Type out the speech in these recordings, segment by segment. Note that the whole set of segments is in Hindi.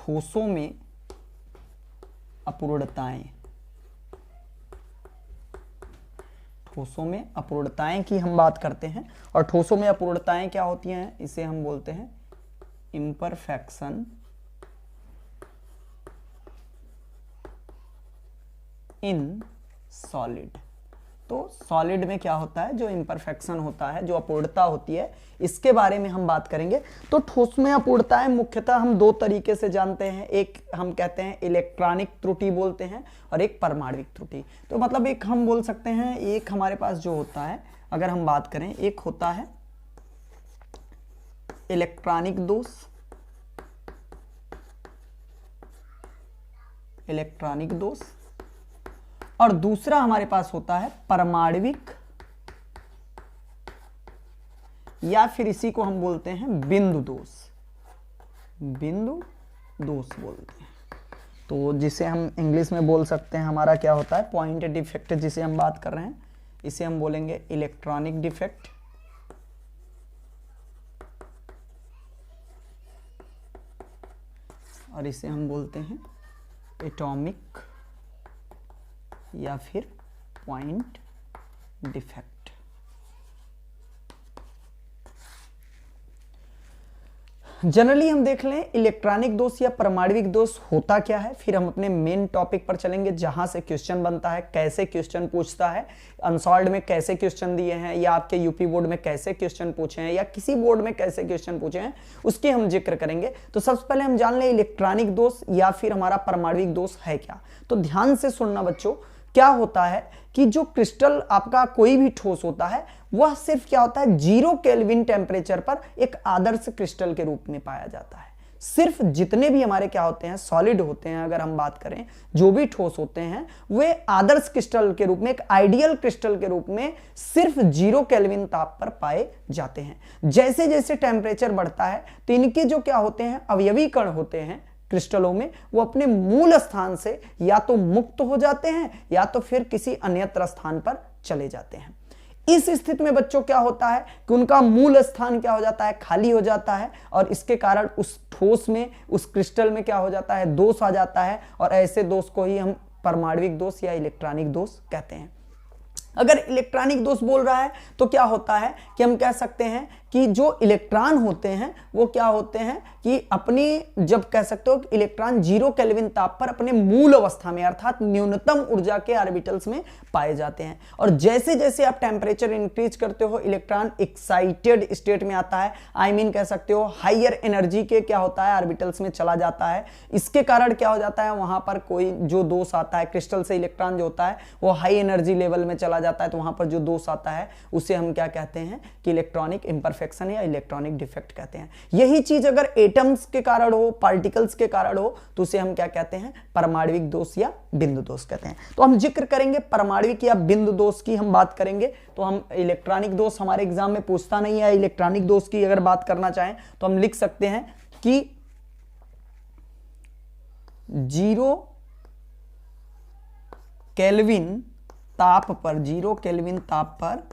ठोसों में अपूर्णताएं, ठोसों में अपूर्णताएं की हम बात करते हैं। और ठोसों में अपूर्णताएं क्या होती हैं, इसे हम बोलते हैं इम्परफेक्शन इन सॉलिड। तो सॉलिड में क्या होता है, जो इम्परफेक्शन होता है, जो अपूर्णता होती है, इसके बारे में हम बात करेंगे। तो ठोस में अपूर्णताएं मुख्यतः हम दो तरीके से जानते हैं, एक हम कहते हैं इलेक्ट्रॉनिक त्रुटि बोलते हैं और एक परमाणविक त्रुटि। तो मतलब एक हम बोल सकते हैं, एक हमारे पास जो होता है, अगर हम बात करें, एक होता है इलेक्ट्रॉनिक दोष, इलेक्ट्रॉनिक दोष, और दूसरा हमारे पास होता है परमाणविक, या फिर इसी को हम बोलते हैं बिंदु दोष, बिंदु दोष बोलते हैं। तो जिसे हम इंग्लिश में बोल सकते हैं, हमारा क्या होता है पॉइंट डिफेक्ट, जिसे हम बात कर रहे हैं, इसे हम बोलेंगे इलेक्ट्रॉनिक डिफेक्ट, और इसे हम बोलते हैं एटॉमिक या फिर पॉइंट डिफेक्ट। जनरली हम देख लें इलेक्ट्रॉनिक दोष या परमाणविक दोष होता क्या है, फिर हम अपने मेन टॉपिक पर चलेंगे जहां से क्वेश्चन बनता है, कैसे क्वेश्चन पूछता है, अनसॉल्व्ड में कैसे क्वेश्चन दिए हैं, या आपके यूपी बोर्ड में कैसे क्वेश्चन पूछे हैं, या किसी बोर्ड में कैसे क्वेश्चन पूछे हैं, उसके हम जिक्र करेंगे। तो सबसे पहले हम जान लें इलेक्ट्रॉनिक दोष या फिर हमारा परमाणविक दोष है क्या। तो ध्यान से सुनना बच्चों, क्या होता है कि जो क्रिस्टल आपका कोई भी ठोस होता है, वह सिर्फ क्या होता है 0 केल्विन टेम्परेचर पर एक आदर्श क्रिस्टल के रूप में पाया जाता है। सिर्फ जितने भी हमारे क्या होते हैं सॉलिड होते हैं, अगर हम बात करें, जो भी ठोस होते हैं, वे आदर्श क्रिस्टल के रूप में, एक आइडियल क्रिस्टल के रूप में सिर्फ 0 केल्विन ताप पर पाए जाते हैं। जैसे जैसे टेम्परेचर बढ़ता है तो इनके जो क्या होते हैं अवयवी कण होते हैं क्रिस्टलों में, वो अपने मूल स्थान से या तो मुक्त हो जाते हैं या तो फिर किसी अन्यत्र स्थान पर चले जाते हैं। इस स्थिति में बच्चों क्या होता है कि उनका मूल स्थान क्या हो जाता है, खाली हो जाता है, और इसके कारण उस ठोस में, उस क्रिस्टल में क्या हो जाता है, दोष आ जाता है, और ऐसे दोष को ही हम परमाणविक दोष या इलेक्ट्रॉनिक दोष कहते हैं। अगर इलेक्ट्रॉनिक दोष बोल रहा है तो क्या होता है कि हम कह सकते हैं कि जो इलेक्ट्रॉन होते हैं वो क्या होते हैं कि अपनी, जब कह सकते हो कि इलेक्ट्रॉन 0 केल्विन ताप पर अपने मूल अवस्था में अर्थात न्यूनतम ऊर्जा के ऑर्बिटल्स में पाए जाते हैं, और जैसे जैसे आप टेम्परेचर इंक्रीज करते हो इलेक्ट्रॉन एक्साइटेड स्टेट में आता है, आई मीन कह सकते हो हाइयर एनर्जी के क्या होता है ऑर्बिटल्स में चला जाता है। इसके कारण क्या हो जाता है, वहां पर कोई जो दोष आता है, क्रिस्टल से इलेक्ट्रॉन जो होता है वो हाई एनर्जी लेवल में चला जाता है, तो वहां पर जो दोष आता है उसे हम क्या कहते हैं कि इलेक्ट्रॉनिक इंपरफेक्शन या इलेक्ट्रॉनिक डिफेक्ट कहते हैं। यही चीज अगर एटम्स के कारण हो, पार्टिकल्स के कारण हो, तो उसे हम क्या कहते हैं परमाणविक दोष या बिंदु दोष कहते हैं। तो हम जिक्र करेंगे परमाणविक या बिंदु दोष की, हम बात करेंगे। तो हम इलेक्ट्रॉनिक दोष हमारे एग्जाम में पूछता नहीं है, इलेक्ट्रॉनिक दोष की अगर बात करना चाहें तो हम लिख सकते हैं कि 0 केल्विन ताप पर, 0 केल्विन ताप पर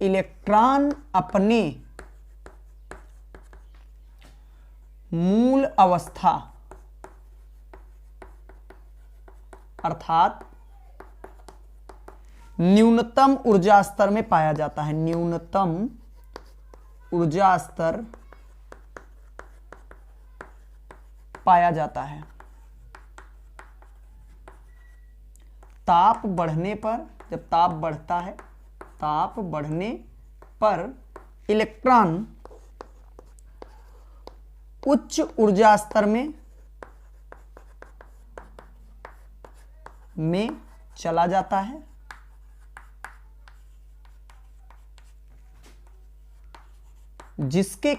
इलेक्ट्रॉन अपने मूल अवस्था अर्थात न्यूनतम ऊर्जा स्तर में पाया जाता है, न्यूनतम ऊर्जा स्तर पाया जाता है। ताप बढ़ने पर, जब ताप बढ़ता है, ताप बढ़ने पर इलेक्ट्रॉन उच्च ऊर्जा स्तर में चला जाता है, जिसके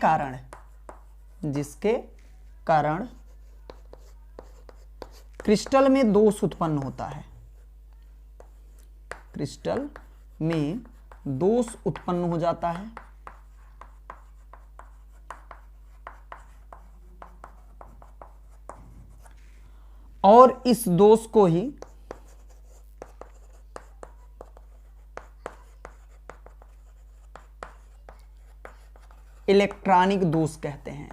कारण क्रिस्टल में दोष उत्पन्न होता है, क्रिस्टल में दोष उत्पन्न हो जाता है। और इस दोष को ही इलेक्ट्रॉनिक दोष कहते हैं।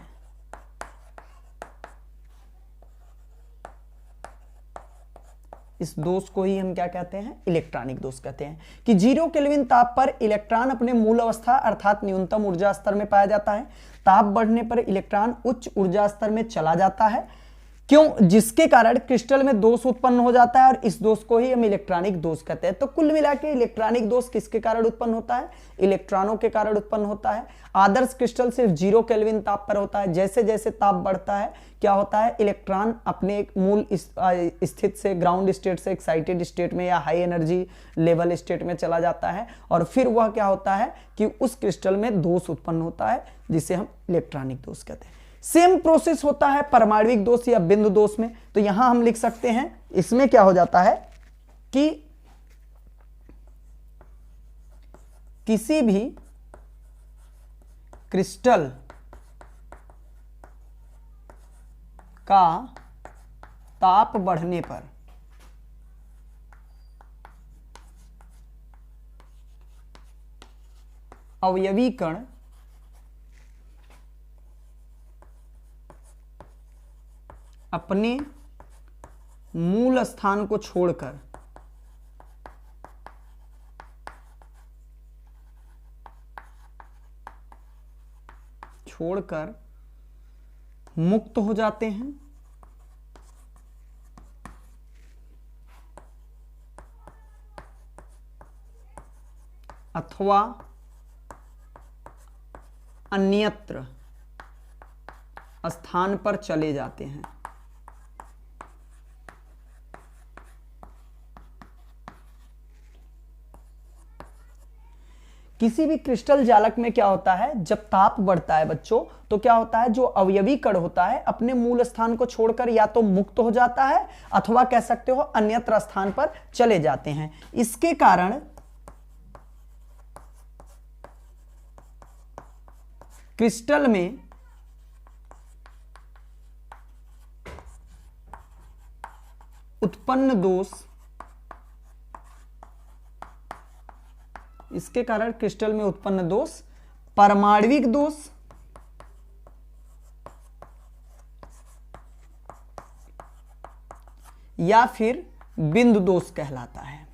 इस दोष को ही हम क्या कहते हैं, इलेक्ट्रॉनिक दोष कहते हैं। कि 0 केल्विन ताप पर इलेक्ट्रॉन अपने मूल अवस्था अर्थात न्यूनतम ऊर्जा स्तर में पाया जाता है। ताप बढ़ने पर इलेक्ट्रॉन उच्च ऊर्जा स्तर में चला जाता है, क्यों, जिसके कारण क्रिस्टल में दोष उत्पन्न हो जाता है और इस दोष को ही हम इलेक्ट्रॉनिक दोष कहते हैं। तो कुल मिलाकर इलेक्ट्रॉनिक दोष किसके कारण उत्पन्न होता है, इलेक्ट्रॉनों के कारण उत्पन्न होता है। आदर्श क्रिस्टल सिर्फ 0 केल्विन ताप पर होता है। जैसे जैसे ताप बढ़ता है क्या होता है, इलेक्ट्रॉन अपने एक मूल स्थित से, ग्राउंड स्टेट से एक्साइटेड स्टेट में या हाई एनर्जी लेवल स्टेट में चला जाता है और फिर वह क्या होता है कि उस क्रिस्टल में दोष उत्पन्न होता है जिसे हम इलेक्ट्रॉनिक दोष कहते हैं। सेम प्रोसेस होता है परमाणविक दोष या बिंदु दोष में। तो यहां हम लिख सकते हैं, इसमें क्या हो जाता है कि किसी भी क्रिस्टल का ताप बढ़ने पर अवयवी कण अपने मूल स्थान को छोड़कर मुक्त हो जाते हैं अथवा अन्यत्र स्थान पर चले जाते हैं। किसी भी क्रिस्टल जालक में क्या होता है, जब ताप बढ़ता है बच्चों, तो क्या होता है, जो अवयवी कण होता है अपने मूल स्थान को छोड़कर या तो मुक्त हो जाता है अथवा कह सकते हो अन्यत्र स्थान पर चले जाते हैं। इसके कारण क्रिस्टल में उत्पन्न दोष, इसके कारण क्रिस्टल में उत्पन्न दोष परमाणविक दोष या फिर बिंदु दोष कहलाता है।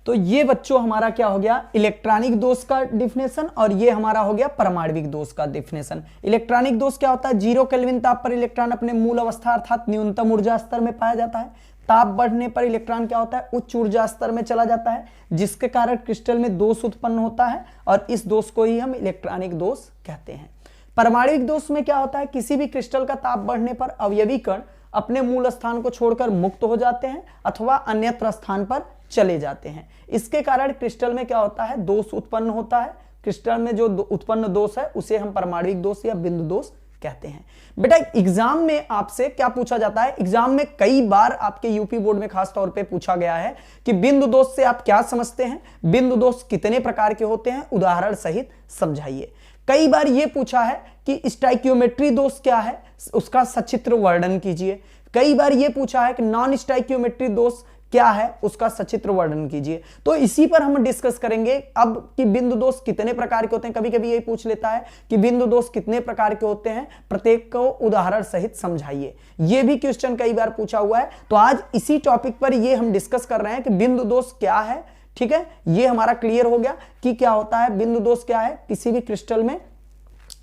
तो ये बच्चों हमारा क्या हो गया, इलेक्ट्रॉनिक दोष का डिफिनेशन, और ये हमारा हो गया परमाणविक दोष का डिफिनेशन। इलेक्ट्रॉनिक दोष क्या होता है, 0 केल्विन ताप पर इलेक्ट्रॉन अपने मूल अवस्था अर्थात न्यूनतम ऊर्जा स्तर में पाया जाता है। ताप बढ़ने पर इलेक्ट्रॉन क्या होता है, उच्च ऊर्जा स्तर में चला जाता है, जिसके कारण क्रिस्टल में दोष उत्पन्न होता है और इस दोष को ही हम इलेक्ट्रॉनिक दोष कहते हैं। परमाणविक दोष में क्या होता है, किसी भी क्रिस्टल का ताप बढ़ने पर अवयवी कण अपने मूल स्थान को छोड़कर मुक्त हो जाते हैं अथवा अन्यत्र स्थान पर चले जाते हैं। इसके कारण क्रिस्टल में क्या होता है, दोष उत्पन्न होता है। क्रिस्टल में जो उत्पन्न दोष है उसे हम परमाणविक दोष या बिंदु दोष कहते हैं। बेटा एग्जाम में आपसे क्या पूछा जाता है, एग्जाम में कई बार आपके यूपी बोर्ड में खास तौर पे पूछा गया है कि बिंदु दोष से आप क्या समझते हैं, बिंदु दोष कितने प्रकार के होते हैं, उदाहरण सहित समझाइए। कई बार यह पूछा है कि स्टाइकियोमेट्री दोष क्या है, उसका सचित्र वर्णन कीजिए। कई बार यह पूछा है कि नॉन स्टाइकियोमेट्री दोष क्या है, उसका सचित्र वर्णन कीजिए। तो इसी पर हम डिस्कस करेंगे अब कि बिंदु दोष कितने प्रकार के होते हैं। कभी कभी यही पूछ लेता है कि बिंदु दोष कितने प्रकार के होते हैं, प्रत्येक को उदाहरण सहित समझाइए। यह भी क्वेश्चन कई बार पूछा हुआ है। तो आज इसी टॉपिक पर यह हम डिस्कस कर रहे हैं कि बिंदु दोष क्या है। ठीक है, यह हमारा क्लियर हो गया कि क्या होता है बिंदु दोष क्या है। किसी भी क्रिस्टल में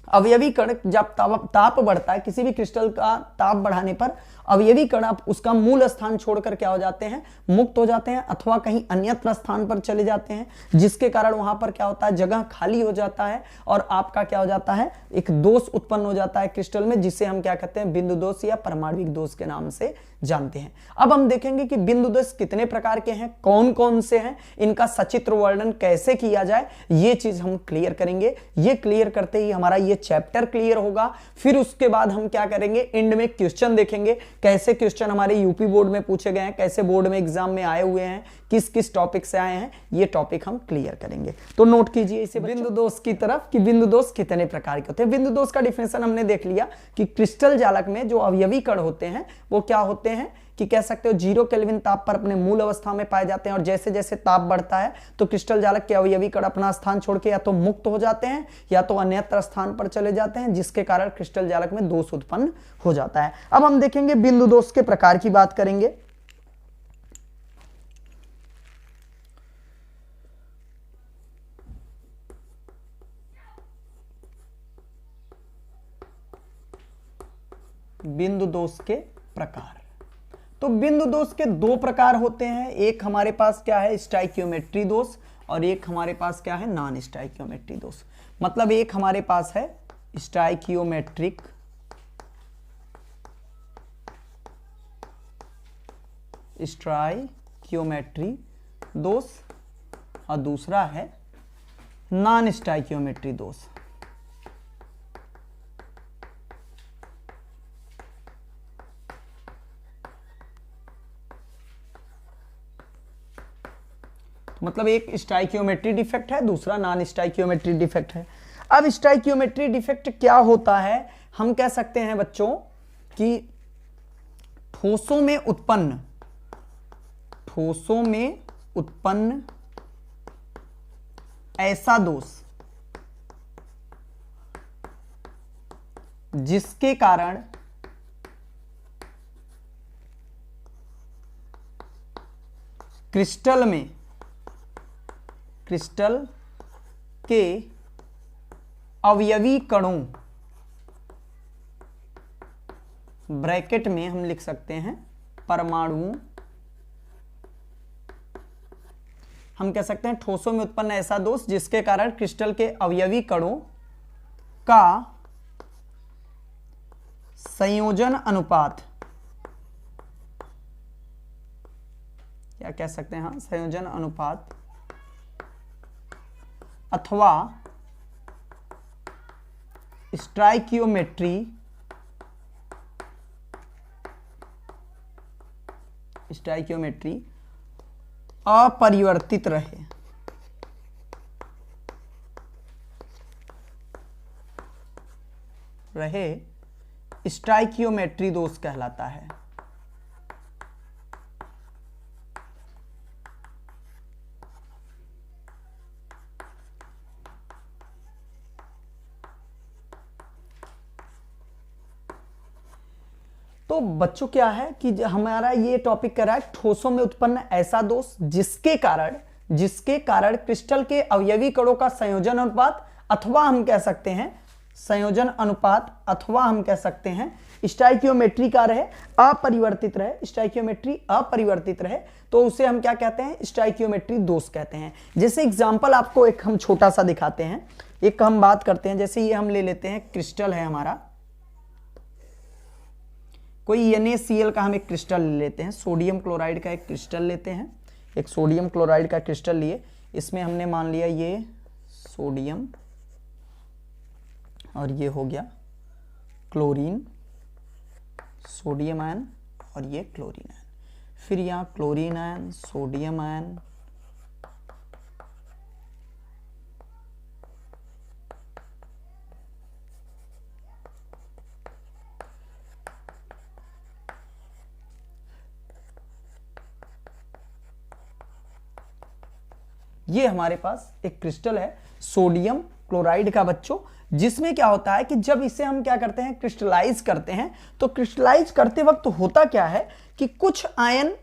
अवयवी कण जब ताप बढ़ता है, किसी भी क्रिस्टल का ताप बढ़ाने पर अवयवी कण उसका मूल स्थान छोड़कर क्या हो जाते हैं, मुक्त हो जाते हैं अथवा कहीं अन्यत्र स्थान पर चले जाते हैं, जिसके कारण वहां पर क्या होता है, जगह खाली हो जाता है और आपका क्या हो जाता है, एक दोष उत्पन्न हो जाता है क्रिस्टल में, जिसे हम क्या कहते हैं, बिंदु दोष या परमाणविक दोष के नाम से जानते हैं। अब हम देखेंगे कि बिंदु दोष कितने प्रकार के हैं, कौन कौन से हैं, इनका सचित्र वर्णन कैसे किया जाए, ये चीज हम क्लियर करेंगे। ये क्लियर करते ही हमारा ये चैप्टर क्लियर होगा। फिर उसके बाद हम क्या करेंगे, एंड में क्वेश्चन देखेंगे, कैसे क्वेश्चन हमारे यूपी बोर्ड में पूछे गए हैं, कैसे बोर्ड में एग्जाम में आए हुए हैं, किस किस टॉपिक से आए हैं, ये टॉपिक हम क्लियर करेंगे। तो नोट कीजिए इसे बिंदु दोष की तरफ कि बिंदु दोष कितने प्रकार के होते हैं। बिंदु दोष का डिफिनेशन हमने देख लिया कि क्रिस्टल जालक में जो अवयवी कण होते हैं वो क्या होते हैं कि कह सकते हो 0 केल्विन ताप पर अपने मूल अवस्था में पाए जाते हैं, और जैसे जैसे ताप बढ़ता है तो क्रिस्टल जालक के अवयवी कण अपना स्थान छोड़ के या तो मुक्त हो जाते हैं या तो अन्यत्र स्थान पर चले जाते हैं, जिसके कारण क्रिस्टल जालक में दोष उत्पन्न हो जाता है। अब हम देखेंगे बिंदु दोष के प्रकार की बात करेंगे। बिंदु दोष के प्रकार, तो बिंदु दोष के दो प्रकार होते हैं। एक हमारे पास क्या है, स्टाइकियोमेट्री दोष, और एक हमारे पास क्या है, नॉन स्टाइकियोमेट्री दोष। मतलब एक हमारे पास है स्टाइकियोमेट्रिक दोष और दूसरा है नॉन स्टाइकियोमेट्री दोष। मतलब एक स्टाइकियोमेट्री डिफेक्ट है, दूसरा नॉन स्टाइकियोमेट्री डिफेक्ट है। अब स्टाइकियोमेट्री डिफेक्ट क्या होता है, हम कह सकते हैं बच्चों कि ठोसों में उत्पन्न ऐसा दोष जिसके कारण क्रिस्टल के अवयवी कणों, ब्रैकेट में हम लिख सकते हैं परमाणुओं, हम कह सकते हैं ठोसों में उत्पन्न ऐसा दोष जिसके कारण क्रिस्टल के अवयवी कणों का संयोजन अनुपात, क्या कह सकते हैं, हाँ, संयोजन अनुपात अथवा स्टाइकियोमेट्री अपरिवर्तित रहे स्टाइकियोमेट्री दोष कहलाता है। तो बच्चों क्या है कि हमारा ये टॉपिक कर रहा है ठोसों में उत्पन्न ऐसा दोष जिसके कारण क्रिस्टल के अवयवी कणों का संयोजन अनुपात अथवा हम कह सकते हैं स्टाइकियोमेट्री का रहे, अपरिवर्तित रहे, स्टाइकियोमेट्री अपरिवर्तित रहे, तो उसे हम क्या कहते हैं, स्टाइकियोमेट्री दोष कहते हैं। जैसे एग्जांपल आपको एक हम छोटा सा दिखाते हैं, एक हम बात करते हैं, जैसे ये हम ले लेते हैं, क्रिस्टल है हमारा, कोई NaCl का हम एक क्रिस्टल ले लेते हैं, सोडियम क्लोराइड का एक क्रिस्टल लेते हैं, एक सोडियम क्लोराइड का क्रिस्टल लिए, इसमें हमने मान लिया ये सोडियम और ये हो गया क्लोरीन, सोडियम आयन और ये क्लोरीन आयन, फिर यहाँ क्लोरीन आयन, सोडियम आयन, ये हमारे पास एक क्रिस्टल है सोडियम क्लोराइड का बच्चों, जिसमें क्या होता है कि जब इसे हम क्या करते हैं, क्रिस्टलाइज करते हैं, तो क्रिस्टलाइज करते वक्त होता क्या है कि कुछ आयन,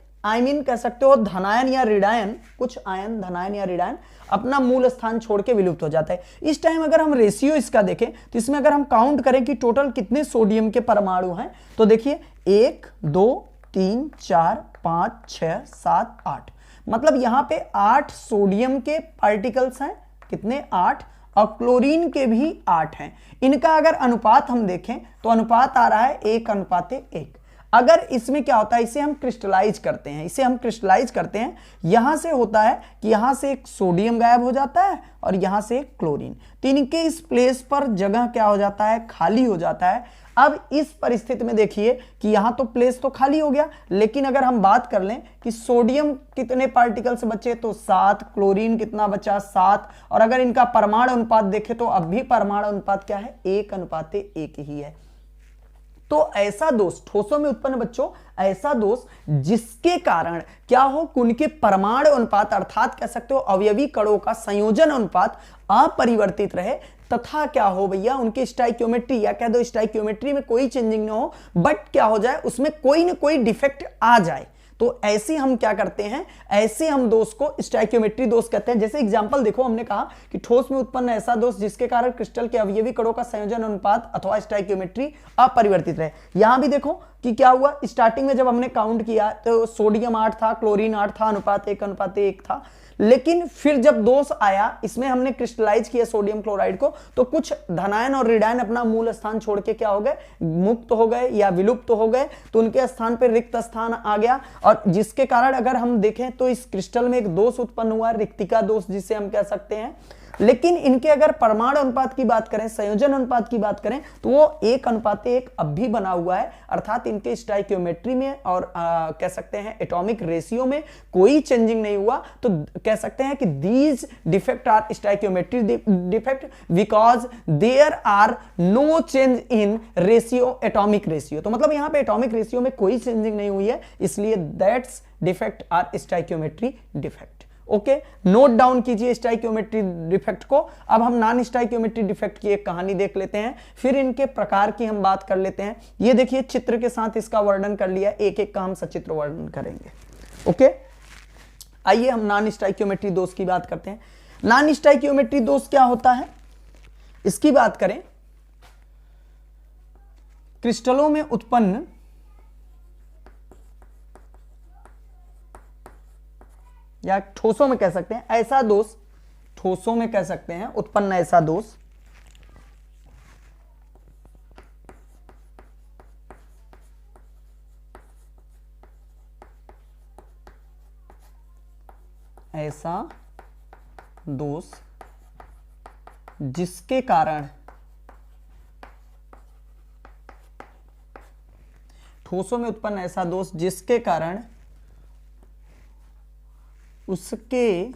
कह सकते हो धनायन या ऋणायन, कुछ आयन धनायन या ऋणायन अपना मूल स्थान छोड़ के विलुप्त हो जाता है। इस टाइम अगर हम रेशियो इसका देखें तो इसमें अगर हम काउंट करें कि टोटल कितने सोडियम के परमाणु हैं, तो देखिए 1 2 3 4 5 6 7 8, मतलब यहां पे 8 सोडियम के पार्टिकल्स हैं, कितने 8, और क्लोरीन के भी 8 हैं। इनका अगर अनुपात हम देखें तो अनुपात आ रहा है 1:1। अगर इसमें क्या होता है, इसे हम क्रिस्टलाइज करते हैं, यहां से होता है कि यहां से एक सोडियम गायब हो जाता है और यहां से एक क्लोरीन, तो इनके इस प्लेस पर जगह क्या हो जाता है, खाली हो जाता है। अब इस परिस्थिति में देखिए कि यहां तो प्लेस तो खाली हो गया, लेकिन अगर हम बात कर लें कि सोडियम कितने पार्टिकल्स बचे, तो 7, क्लोरीन कितना बचा 7, और अगर इनका परमाणु अनुपात देखें तो अब भी परमाणु अनुपात क्या है, 1:1 ही है। तो ऐसा दोष ठोसों में उत्पन्न बच्चों, ऐसा दोष जिसके कारण क्या हो, उनके परमाणु अनुपात अर्थात कह सकते हो अवयवी कणों का संयोजन अनुपात अपरिवर्तित रहे, तथा क्या हो भैया उनकी स्टाइक्योमेट्री या कह दो स्टाइक्योमेट्री में कोई चेंजिंग ना हो, बट क्या हो जाए उसमें कोई ना कोई डिफेक्ट आ जाए। तो ऐसे हम क्या करते हैं, ऐसे हम दोष को स्टाइक्योमेट्री दोष कहते हैं। जैसे एग्जांपल देखो, हमने कहा कि ठोस में उत्पन्न ऐसा दोष जिसके कारण क्रिस्टल के अवयवी कणों का संयोजन अनुपात अथवा स्टाइक्योमेट्री अपरिवर्तित रहे। यहां भी देखो कि क्या हुआ, स्टार्टिंग में जब हमने काउंट किया तो सोडियम 8 था, क्लोरीन 8 था, अनुपात 1:1 था, लेकिन फिर जब दोष आया इसमें हमने क्रिस्टलाइज किया सोडियम क्लोराइड को, तो कुछ धनायन और ऋणायन अपना मूल स्थान छोड़ के क्या हो गए, मुक्त हो गए या विलुप्त हो गए, तो उनके स्थान पर रिक्त स्थान आ गया, और जिसके कारण अगर हम देखें तो इस क्रिस्टल में एक दोष उत्पन्न हुआ, रिक्तिका दोष जिसे हम कह सकते हैं। लेकिन इनके अगर परमाणु अनुपात की बात करें, संयोजन अनुपात की बात करें, तो वो 1:1 अब भी बना हुआ है, अर्थात इनके स्टाइक्योमेट्री में और कह सकते हैं एटॉमिक रेशियो में कोई चेंजिंग नहीं हुआ। तो कह सकते हैं कि these defect are stoichiometry defect because there are no change in ratio, atomic ratio. तो मतलब यहां पे एटॉमिक रेशियो में कोई चेंजिंग नहीं हुई है, इसलिए that's defect are stoichiometry defect. Okay, note down कीजिए स्टाइक्योमेट्री डिफेक्ट को। अब हम नॉन स्टाइक्योमेट्री डिफेक्ट की एक कहानी देख लेते हैं, फिर इनके प्रकार की हम बात कर लेते हैं। ये देखिए चित्र के साथ इसका वर्णन कर लिया, एक एक का हम सचित्र वर्णन करेंगे। ओके, आइए हम नॉन स्टाइक्योमेट्री दोष की बात करते हैं। नॉन स्टाइक्योमेट्री दोष क्या होता है, इसकी बात करें, क्रिस्टलों में उत्पन्न या ठोसों में कह सकते हैं ऐसा दोष, ठोसों में कह सकते हैं उत्पन्न ऐसा दोष जिसके कारण ठोसों में उत्पन्न ऐसा दोष जिसके कारण उसके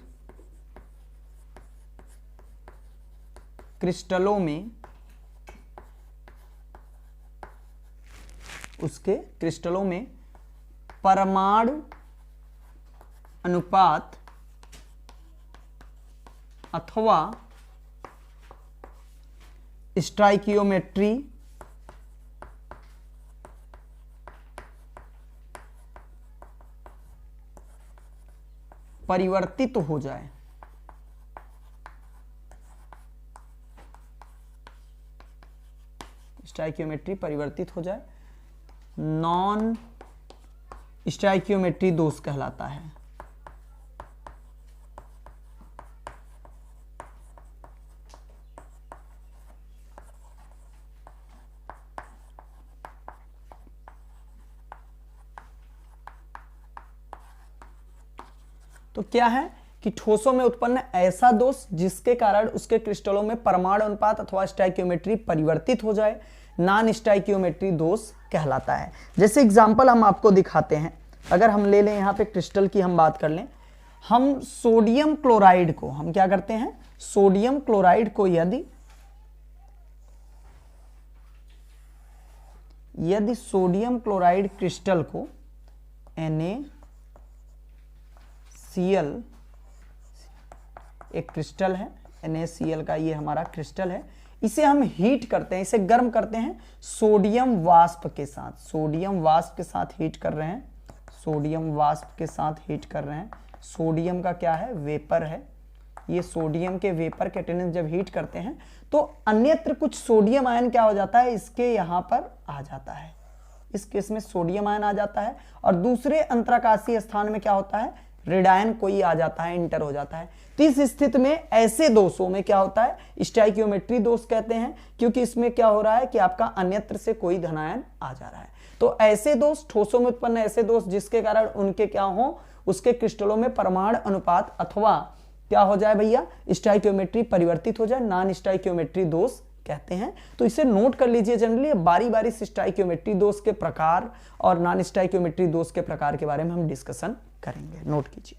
क्रिस्टलों में परमाणु अनुपात अथवा स्टाइकियोमेट्री परिवर्तित हो जाए। स्टाइकियोमेट्री परिवर्तित हो जाए, नॉन स्टाइकियोमेट्री दोष कहलाता है। तो क्या है कि ठोसों में उत्पन्न ऐसा दोष जिसके कारण उसके क्रिस्टलों में परमाणु अनुपात अथवा स्टाइकियोमेट्री परिवर्तित हो जाए, नॉन स्टाइकियोमेट्री दोष कहलाता है। जैसे एग्जांपल हम आपको दिखाते हैं, अगर हम ले लें यहां पे क्रिस्टल की हम बात कर लें, हम सोडियम क्लोराइड को हम क्या करते हैं, सोडियम क्लोराइड को यदि सोडियम क्लोराइड क्रिस्टल को NaCl, एक क्रिस्टल है NaCl का, ये हमारा क्रिस्टल है, इसे हम हीट करते हैं, इसे गर्म करते हैं सोडियम वाष्प के साथ, सोडियम वाष्प के साथ हीट कर रहे हैं, सोडियम वाष्प के साथ हीट कर रहे हैं। सोडियम का क्या है, वेपर है, ये सोडियम के वेपर के अटेनेंस जब हीट करते हैं तो अन्यत्र कुछ सोडियम आयन क्या हो जाता है, इसके यहां पर आ जाता है, इस केस में सोडियम आयन आ जाता है, और दूसरे अंतराकाशीय स्थान में क्या होता है, ऋणायन कोई आ जाता है, इंटर हो जाता है। तो इस स्थिति में ऐसे दोषों में क्या होता है, स्टाइकियोमेट्री दोष कहते हैं, क्योंकि इसमें क्या हो रहा है कि आपका अन्यत्र से कोई धनायन आ जा रहा है। तो ऐसे दोष, ठोसों में उत्पन्न ऐसे दोष जिसके कारण उनके क्या हो, उसके क्रिस्टलों में परमाणु अनुपात अथवा क्या हो जाए भैया, स्टाइकियोमेट्री परिवर्तित हो जाए, नॉन स्टाइकियोमेट्री दोष कहते हैं। तो इसे नोट कर लीजिए, जनरली बारी बारी से स्टाइकियोमेट्री दोष के प्रकार और नॉन स्टाइकियोमेट्री दोष के प्रकार के बारे में हम डिस्कशन करेंगे, नोट कीजिए।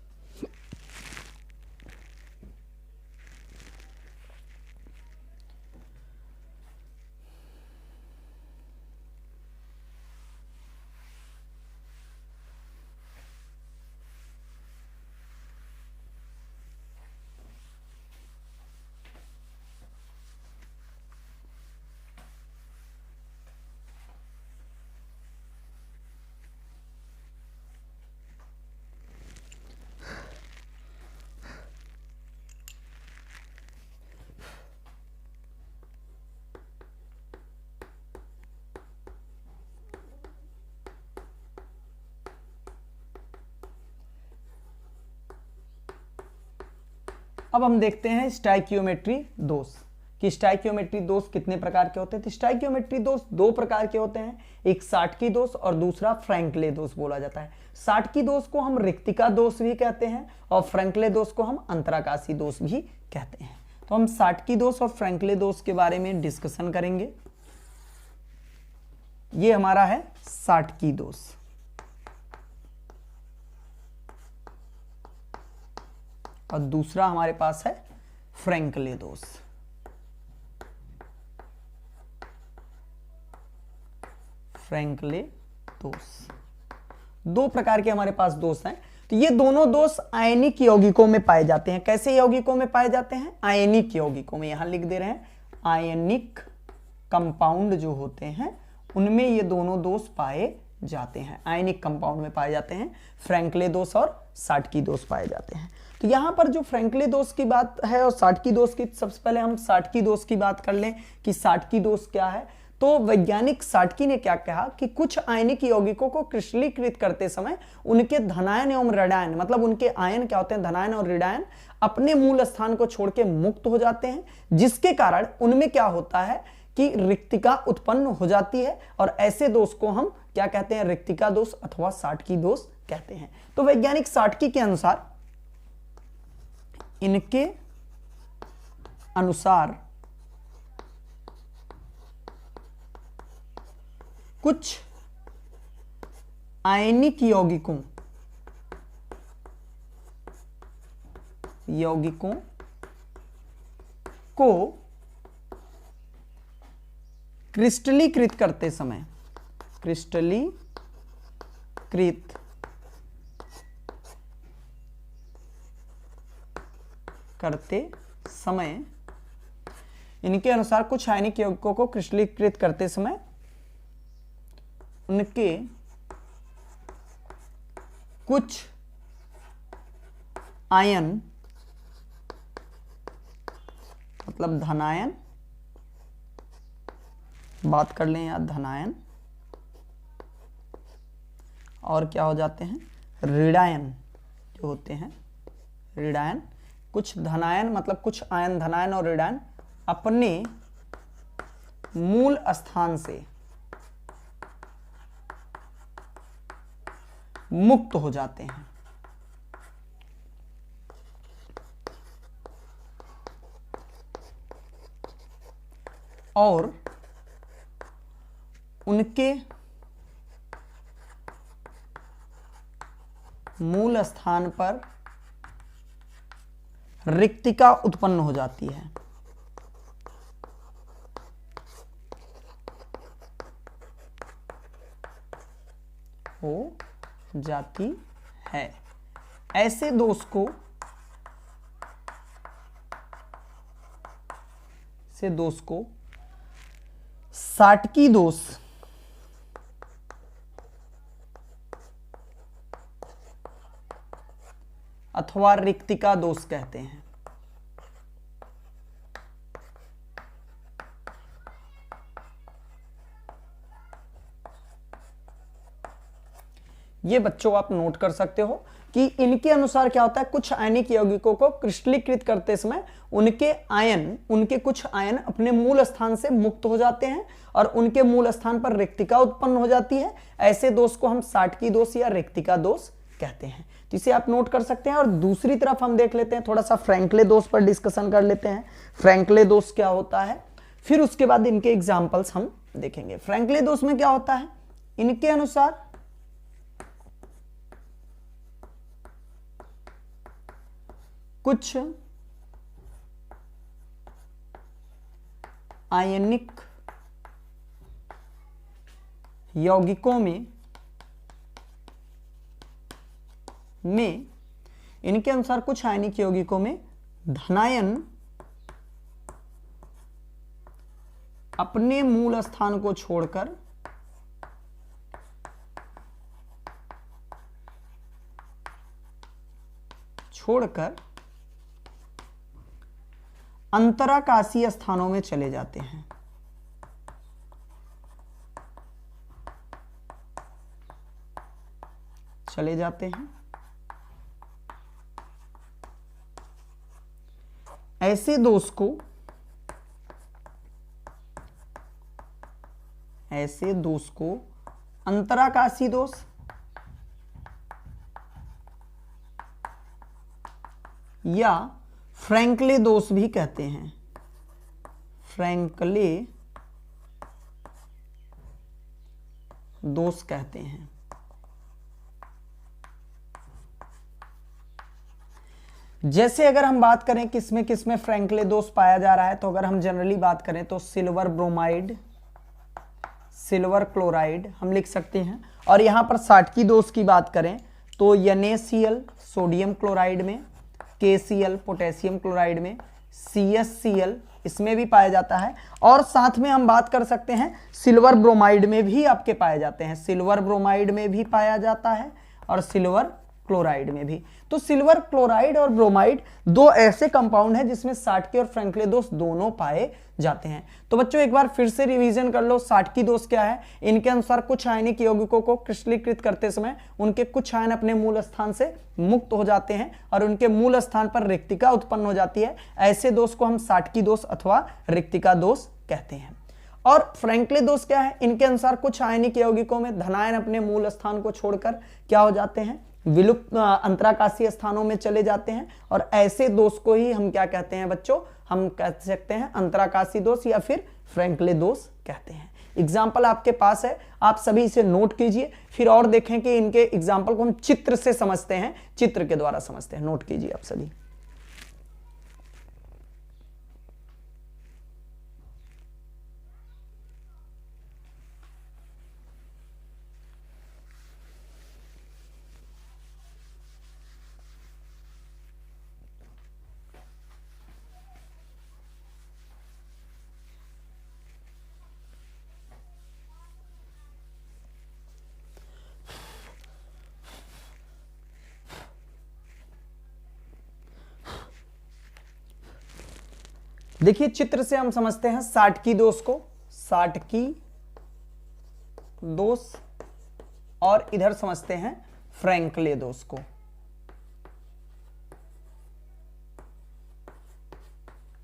अब हम देखते हैं स्टाइकियोमेट्री दोष कि स्टाइकियोमेट्री दोष कितने प्रकार के होते हैं। तो स्टाइकियोमेट्री दोष दो प्रकार के होते हैं, एक साटकी दोष और दूसरा फ्रैंकले दोष बोला जाता है। साटकी दोष को हम रिक्तिका दोष भी कहते हैं और फ्रैंकले दोष को हम अंतराकाशी दोष भी कहते हैं। तो हम साटकी दोष और फ्रैंकले दोष के बारे में डिस्कशन करेंगे। ये हमारा है साटकी दोष, और दूसरा हमारे पास है फ्रैंकले दोष। फ्रैंकले दोष दो प्रकार के हमारे पास दोष हैं। तो ये दोनों दोष आयनिक यौगिकों में पाए जाते हैं। कैसे यौगिकों में पाए जाते हैं? आयनिक यौगिकों में। यहां लिख दे रहे हैं आयनिक कंपाउंड जो होते हैं उनमें ये दोनों दोष पाए जाते हैं, आयनिक कंपाउंड में पाए जाते हैं। फ्रैंकले दोष और साटकी दोष पाए जाते हैं। तो यहां पर जो फ्रैंकले दोष की बात है और साटकी दोष की, सबसे पहले हम साटकी दोष की बात कर लें कि साटकी दोष क्या है। तो वैज्ञानिक साटकी ने क्या कहा कि कुछ आयनिक यौगिकों को क्रिस्टलीकृत करते समय उनके धनायन एवं ऋणायन, मतलब उनके आयन क्या होते हैं, धनायन और ऋणायन, अपने मूल स्थान को छोड़ के मुक्त हो जाते हैं, जिसके कारण उनमें क्या होता है कि रिक्तिका उत्पन्न हो जाती है। और ऐसे दोष को हम क्या कहते हैं? रिक्तिका दोष अथवा साटकी दोष कहते हैं। तो वैज्ञानिक साटकी के अनुसार, इनके अनुसार कुछ आयनिक यौगिकों को क्रिस्टलीकृत करते समय, क्रिस्टलीकृत करते समय, इनके अनुसार कुछ आयनिक यौगिकों को क्रिस्टलीकृत करते समय उनके कुछ आयन, मतलब धनायन, बात कर लें यार धनायन, और क्या हो जाते हैं? ऋणायन जो होते हैं, ऋणायन, कुछ धनायन मतलब कुछ आयन, धनायन और ऋणायन अपने मूल स्थान से मुक्त हो जाते हैं। और उनके मूल स्थान पर रिक्तिका उत्पन्न हो जाती है। हो जाती है। ऐसे दोष को साटकी दोष अथवा रिक्तिका दोष कहते हैं। ये बच्चों आप नोट कर सकते हो कि इनके अनुसार क्या होता है, कुछ आयनिक यौगिकों को क्रिस्टलीकृत करते समय उनके कुछ आयन अपने मूल स्थान से मुक्त हो जाते हैं और उनके मूल स्थान पर रिक्तिका उत्पन्न हो जाती है। ऐसे दोष को हम साटकी दोष या रिक्तिका दोष कहते हैं। तो इसे आप नोट कर सकते हैं। और दूसरी तरफ हम देख लेते हैं, थोड़ा सा फ्रैंकले दोष पर डिस्कशन कर लेते हैं। फ्रैंकले दोष क्या होता है, फिर उसके बाद इनके एग्जाम्पल्स हम देखेंगे। फ्रैंकले दोष में क्या होता है, इनके अनुसार कुछ आयनिक यौगिकों में इनके अनुसार कुछ आयनिक यौगिकों में धनायन अपने मूल स्थान को छोड़कर अंतराकाशीय स्थानों में चले जाते हैं। ऐसे दोष को अंतराकाशी दोष या फ्रैंकले दोष भी कहते हैं। फ्रैंकले दोष कहते हैं। जैसे अगर हम बात करें किसमें किसमें फ्रैंकले दोष पाया जा रहा है, तो अगर हम जनरली बात करें तो सिल्वर ब्रोमाइड, सिल्वर क्लोराइड हम लिख सकते हैं। और यहां पर साटकी दोष की बात करें तो NaCl सोडियम क्लोराइड में, KCl पोटेशियम क्लोराइड में, CsCl इसमें भी पाया जाता है। और साथ में हम बात कर सकते हैं सिल्वर ब्रोमाइड में भी आपके पाए जाते हैं, सिल्वर ब्रोमाइड में भी पाया जाता है और सिल्वर क्लोराइड में भी। तो सिल्वर क्लोराइड और ब्रोमाइड दो ऐसे कंपाउंड हैं जिसमें साटकी और फ्रैंकले दोष दोनों पाए जाते हैं। तो बच्चों एक बार फिर से रिवीजन कर लो, साटकी दोष क्या है? इनके अनुसार कुछ आयनिक यौगिकों को क्रिस्टलीकृत करते समय उनके कुछ आयन अपने मूल स्थान से मुक्त हो जाते हैं और उनके मूल स्थान पर रिक्तिका उत्पन्न हो जाती है। ऐसे दोष को हम साटकी दोष अथवा रिक्तिका दोष कहते हैं। और फ्रैंकले दोष क्या है? इनके अनुसार कुछ आयनिक यौगिकों में धनायन अपने मूल स्थान को छोड़कर क्या हो जाते हैं? विलुप्त अंतराकाशीय स्थानों में चले जाते हैं। और ऐसे दोष को ही हम क्या कहते हैं बच्चों? हम कह सकते हैं अंतराकाशी दोष या फिर फ्रैंकले दोष कहते हैं। एग्जाम्पल आपके पास है, आप सभी इसे नोट कीजिए, फिर और देखें कि इनके एग्जाम्पल को हम चित्र से समझते हैं, चित्र के द्वारा समझते हैं। नोट कीजिए आप सभी। देखिए चित्र से हम समझते हैं साटकी दोष को, साटकी दोष, और इधर समझते हैं फ्रैंकले दोष को।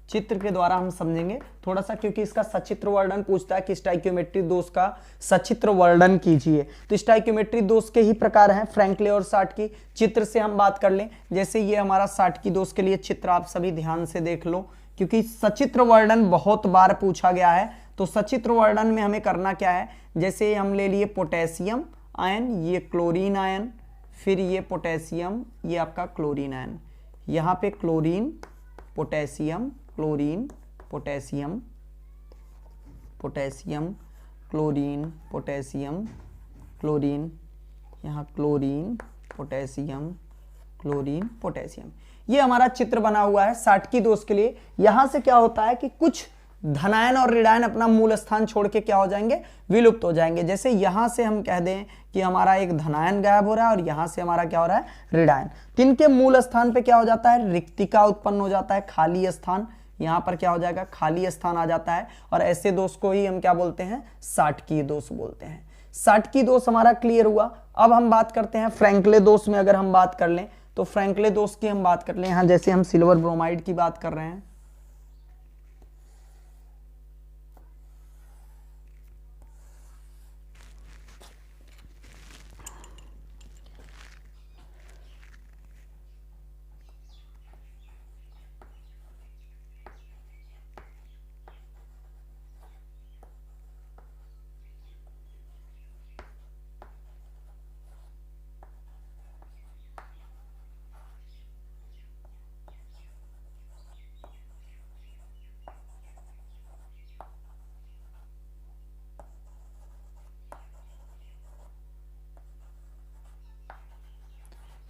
चित्र के द्वारा हम समझेंगे थोड़ा सा, क्योंकि इसका सचित्र वर्णन पूछता है कि स्टाइक्योमेट्री दोष का सचित्र वर्णन कीजिए। तो स्टाइक्योमेट्री दोष के ही प्रकार हैं फ्रैंकले और साटकी। चित्र से हम बात कर लें, जैसे ये हमारा साटकी दोष के लिए चित्र आप सभी ध्यान से देख लो, क्योंकि सचित्र वर्णन बहुत बार पूछा गया है। तो सचित्र वर्णन में हमें करना क्या है? जैसे हम ले लिए पोटेशियम आयन, ये क्लोरीन आयन, फिर ये पोटेशियम, ये आपका क्लोरीन आयन, यहाँ पे chlorine potassium, chlorine potassium, potassium chlorine potassium chlorine, यहाँ क्लोरीन पोटेशियम क्लोरीन पोटेशियम। ये हमारा चित्र बना हुआ है साटकी दोष के लिए। यहां से क्या होता है कि कुछ धनायन और ऋणायन अपना मूल स्थान छोड़ के क्या हो जाएंगे? विलुप्त हो जाएंगे। जैसे यहां से हम कह दें कि हमारा एक धनायन गायब हो रहा है और यहां से हमारा क्या हो रहा है? ऋणायन। तो इनके मूल स्थान पे क्या हो जाता है? रिक्तिका उत्पन्न हो जाता है, खाली स्थान। यहां पर क्या हो जाएगा? खाली स्थान आ जाता है। और ऐसे दोष को ही हम क्या बोलते हैं? साटकी दोष बोलते हैं। साटकी दोष हमारा क्लियर हुआ। अब हम बात करते हैं फ्रैंकले दोष में। अगर हम बात कर लें तो फ्रैंकले दोष की हम बात कर लें, यहां जैसे हम सिल्वर ब्रोमाइड की बात कर रहे हैं,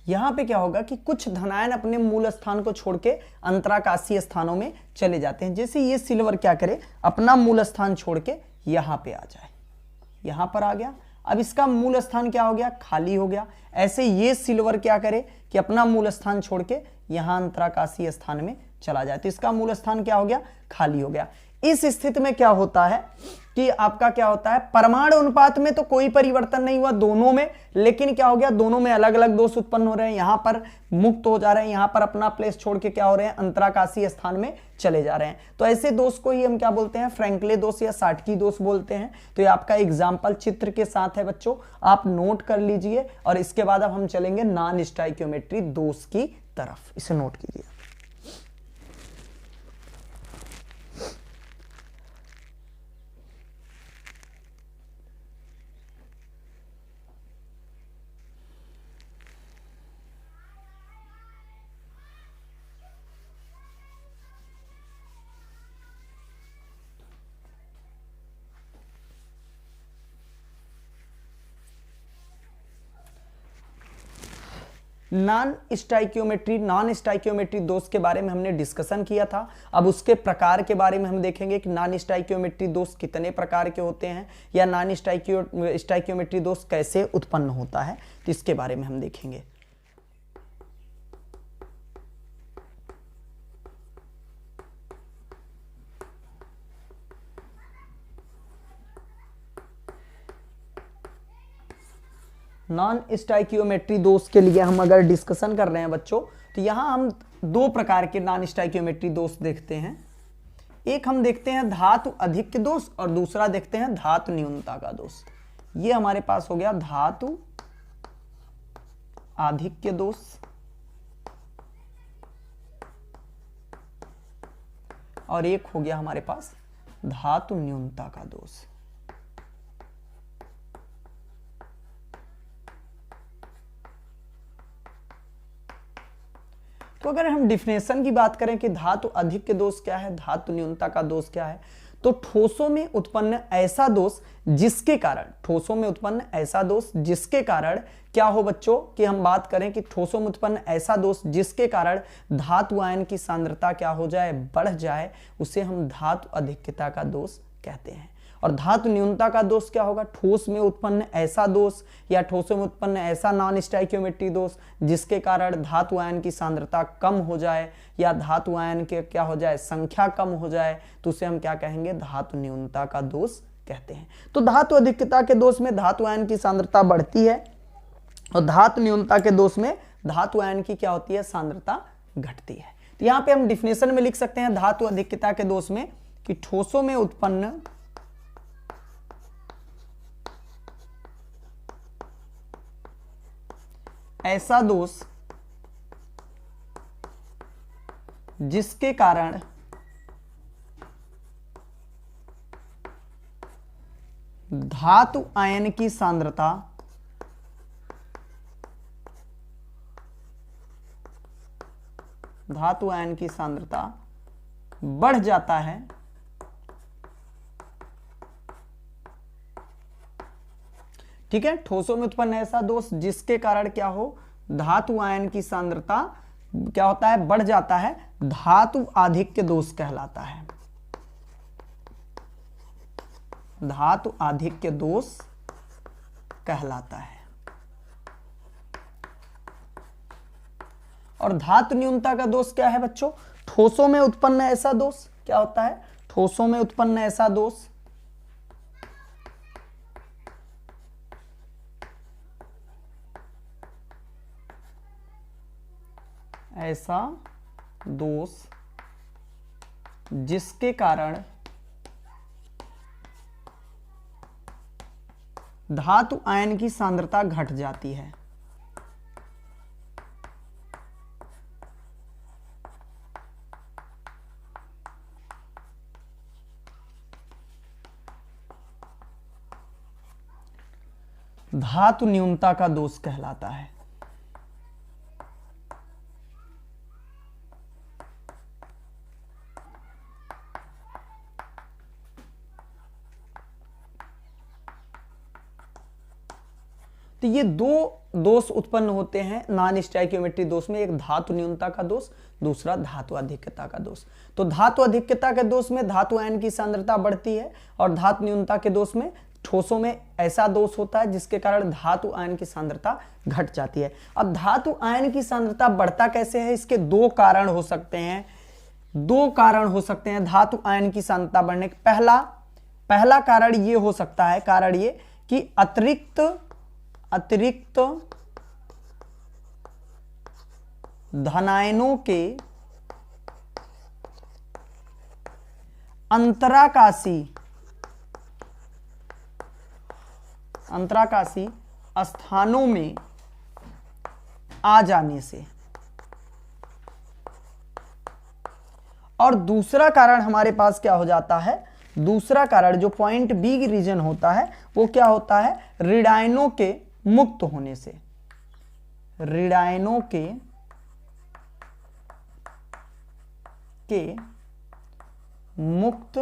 यहां पे क्या होगा कि कुछ धनायन अपने मूल स्थान को छोड़ के अंतराकाशीय स्थानों में चले जाते हैं। जैसे ये सिल्वर क्या करे? अपना मूल स्थान छोड़ के यहां पे आ जाए, यहां पर आ गया। अब इसका मूल स्थान क्या हो गया? खाली हो गया। ऐसे ये सिल्वर क्या करे कि अपना मूल स्थान छोड़ के यहां अंतराकाशीय स्थान में चला जाए, तो इसका मूल स्थान क्या हो गया? खाली हो गया। इस स्थिति में क्या होता है कि आपका क्या होता है, परमाणु अनुपात में तो कोई परिवर्तन नहीं हुआ दोनों में, लेकिन क्या हो गया, दोनों में अलग अलग दोष उत्पन्न हो रहे हैं, यहां पर मुक्त हो जा रहे हैं, यहां पर अपना प्लेस छोड़ के क्या हो रहे हैं, अंतराकाशीय स्थान में चले जा रहे हैं। तो ऐसे दोष को ही हम क्या बोलते हैं, फ्रैंकले दोष या साटकी दोष बोलते हैं। तो ये आपका एग्जाम्पल चित्र के साथ है बच्चों, आप नोट कर लीजिए और इसके बाद अब हम चलेंगे नॉन स्टाइकियोमेट्री दोष की तरफ, इसे नोट कीजिए। नॉन स्टाइकियोमेट्री दोष के बारे में हमने डिस्कशन किया था। अब उसके प्रकार के बारे में हम देखेंगे कि नॉन स्टाइकियोमेट्री दोष कितने प्रकार के होते हैं या नॉन स्टाइकियोमेट्री दोष कैसे उत्पन्न होता है, तो इसके बारे में हम देखेंगे। नॉन स्टाइकियोमेट्री दोष के लिए हम अगर डिस्कशन कर रहे हैं बच्चों, तो यहां हम दो प्रकार के नॉन स्टाइकियोमेट्री दोष देखते हैं। एक हम देखते हैं धातु अधिक्य दोष और दूसरा देखते हैं धातु न्यूनता का दोष। ये हमारे पास हो गया धातु आधिक्य दोष और एक हो गया हमारे पास धातु न्यूनता का दोष। तो अगर हम डिफिनेशन की बात करें कि धातु अधिक्य दोष क्या है, धातु न्यूनता का दोष क्या है, तो ठोसों में उत्पन्न ऐसा दोष जिसके कारण क्या हो बच्चों, कि हम बात करें कि ठोसों में उत्पन्न ऐसा दोष जिसके कारण धातु आयन की सांद्रता क्या हो जाए, बढ़ जाए, उसे हम धातु अधिक्यता का दोष कहते हैं। और धातु न्यूनता का दोष क्या होगा, ठोस में उत्पन्न ऐसा दोष या ठोसों में उत्पन्न ऐसा नॉन स्टाइकियोमेट्री दोष जिसके कारण धातु आयन की सांद्रता कम हो जाए या धातु आयन के क्या हो जाए, संख्या कम हो जाए, तो उसे हम क्या कहेंगे, धातु न्यूनता का दोष कहते हैं। तो धातु अधिक्यता के दोष में धातु आयन की सांद्रता बढ़ती है और धातु न्यूनता के दोष में धातु आयन की क्या होती है, सांद्रता घटती है। तो यहां पे हम डिफिनेशन में लिख सकते हैं धातु अधिक्यता के दोष में कि ठोसों में उत्पन्न ऐसा दोष जिसके कारण धातु आयन की सांद्रता बढ़ जाता है ठीक है। ठोसों में उत्पन्न ऐसा दोष जिसके कारण क्या हो, धातु आयन की सांद्रता क्या होता है, बढ़ जाता है, धातु आधिक्य दोष कहलाता है। धातु आधिक्य दोष कहलाता है। और धातु न्यूनता का दोष क्या है बच्चों, ठोसों में उत्पन्न ऐसा दोष क्या होता है, ठोसों में उत्पन्न ऐसा दोष जिसके कारण धातु आयन की सांद्रता घट जाती है। धातु न्यूनता का दोष कहलाता है। तो ये दो दोष उत्पन्न होते हैं नॉन स्टाइकियोमेट्री दोष में, एक धातु न्यूनता का दोष, दूसरा धातु अधिक्यता का दोष। तो धातु अधिक्यता के दोष में धातु आयन की सांद्रता बढ़ती है और धातु न्यूनता के दोष में ठोसों में ऐसा दोष होता है जिसके कारण धातु आयन की सांद्रता घट जाती है। अब धातु आयन की सांद्रता बढ़ता कैसे है, इसके दो कारण हो सकते हैं। दो कारण हो सकते हैं धातु आयन की सांद्रता बढ़ने के। पहला कारण ये हो सकता है, कारण ये कि अतिरिक्त धनायनों के अंतराकाशी स्थानों में आ जाने से। और दूसरा कारण हमारे पास क्या हो जाता है, दूसरा कारण जो पॉइंट बी रीजन होता है वो क्या होता है, ऋणायनों के मुक्त होने से। ऋणायनों के मुक्त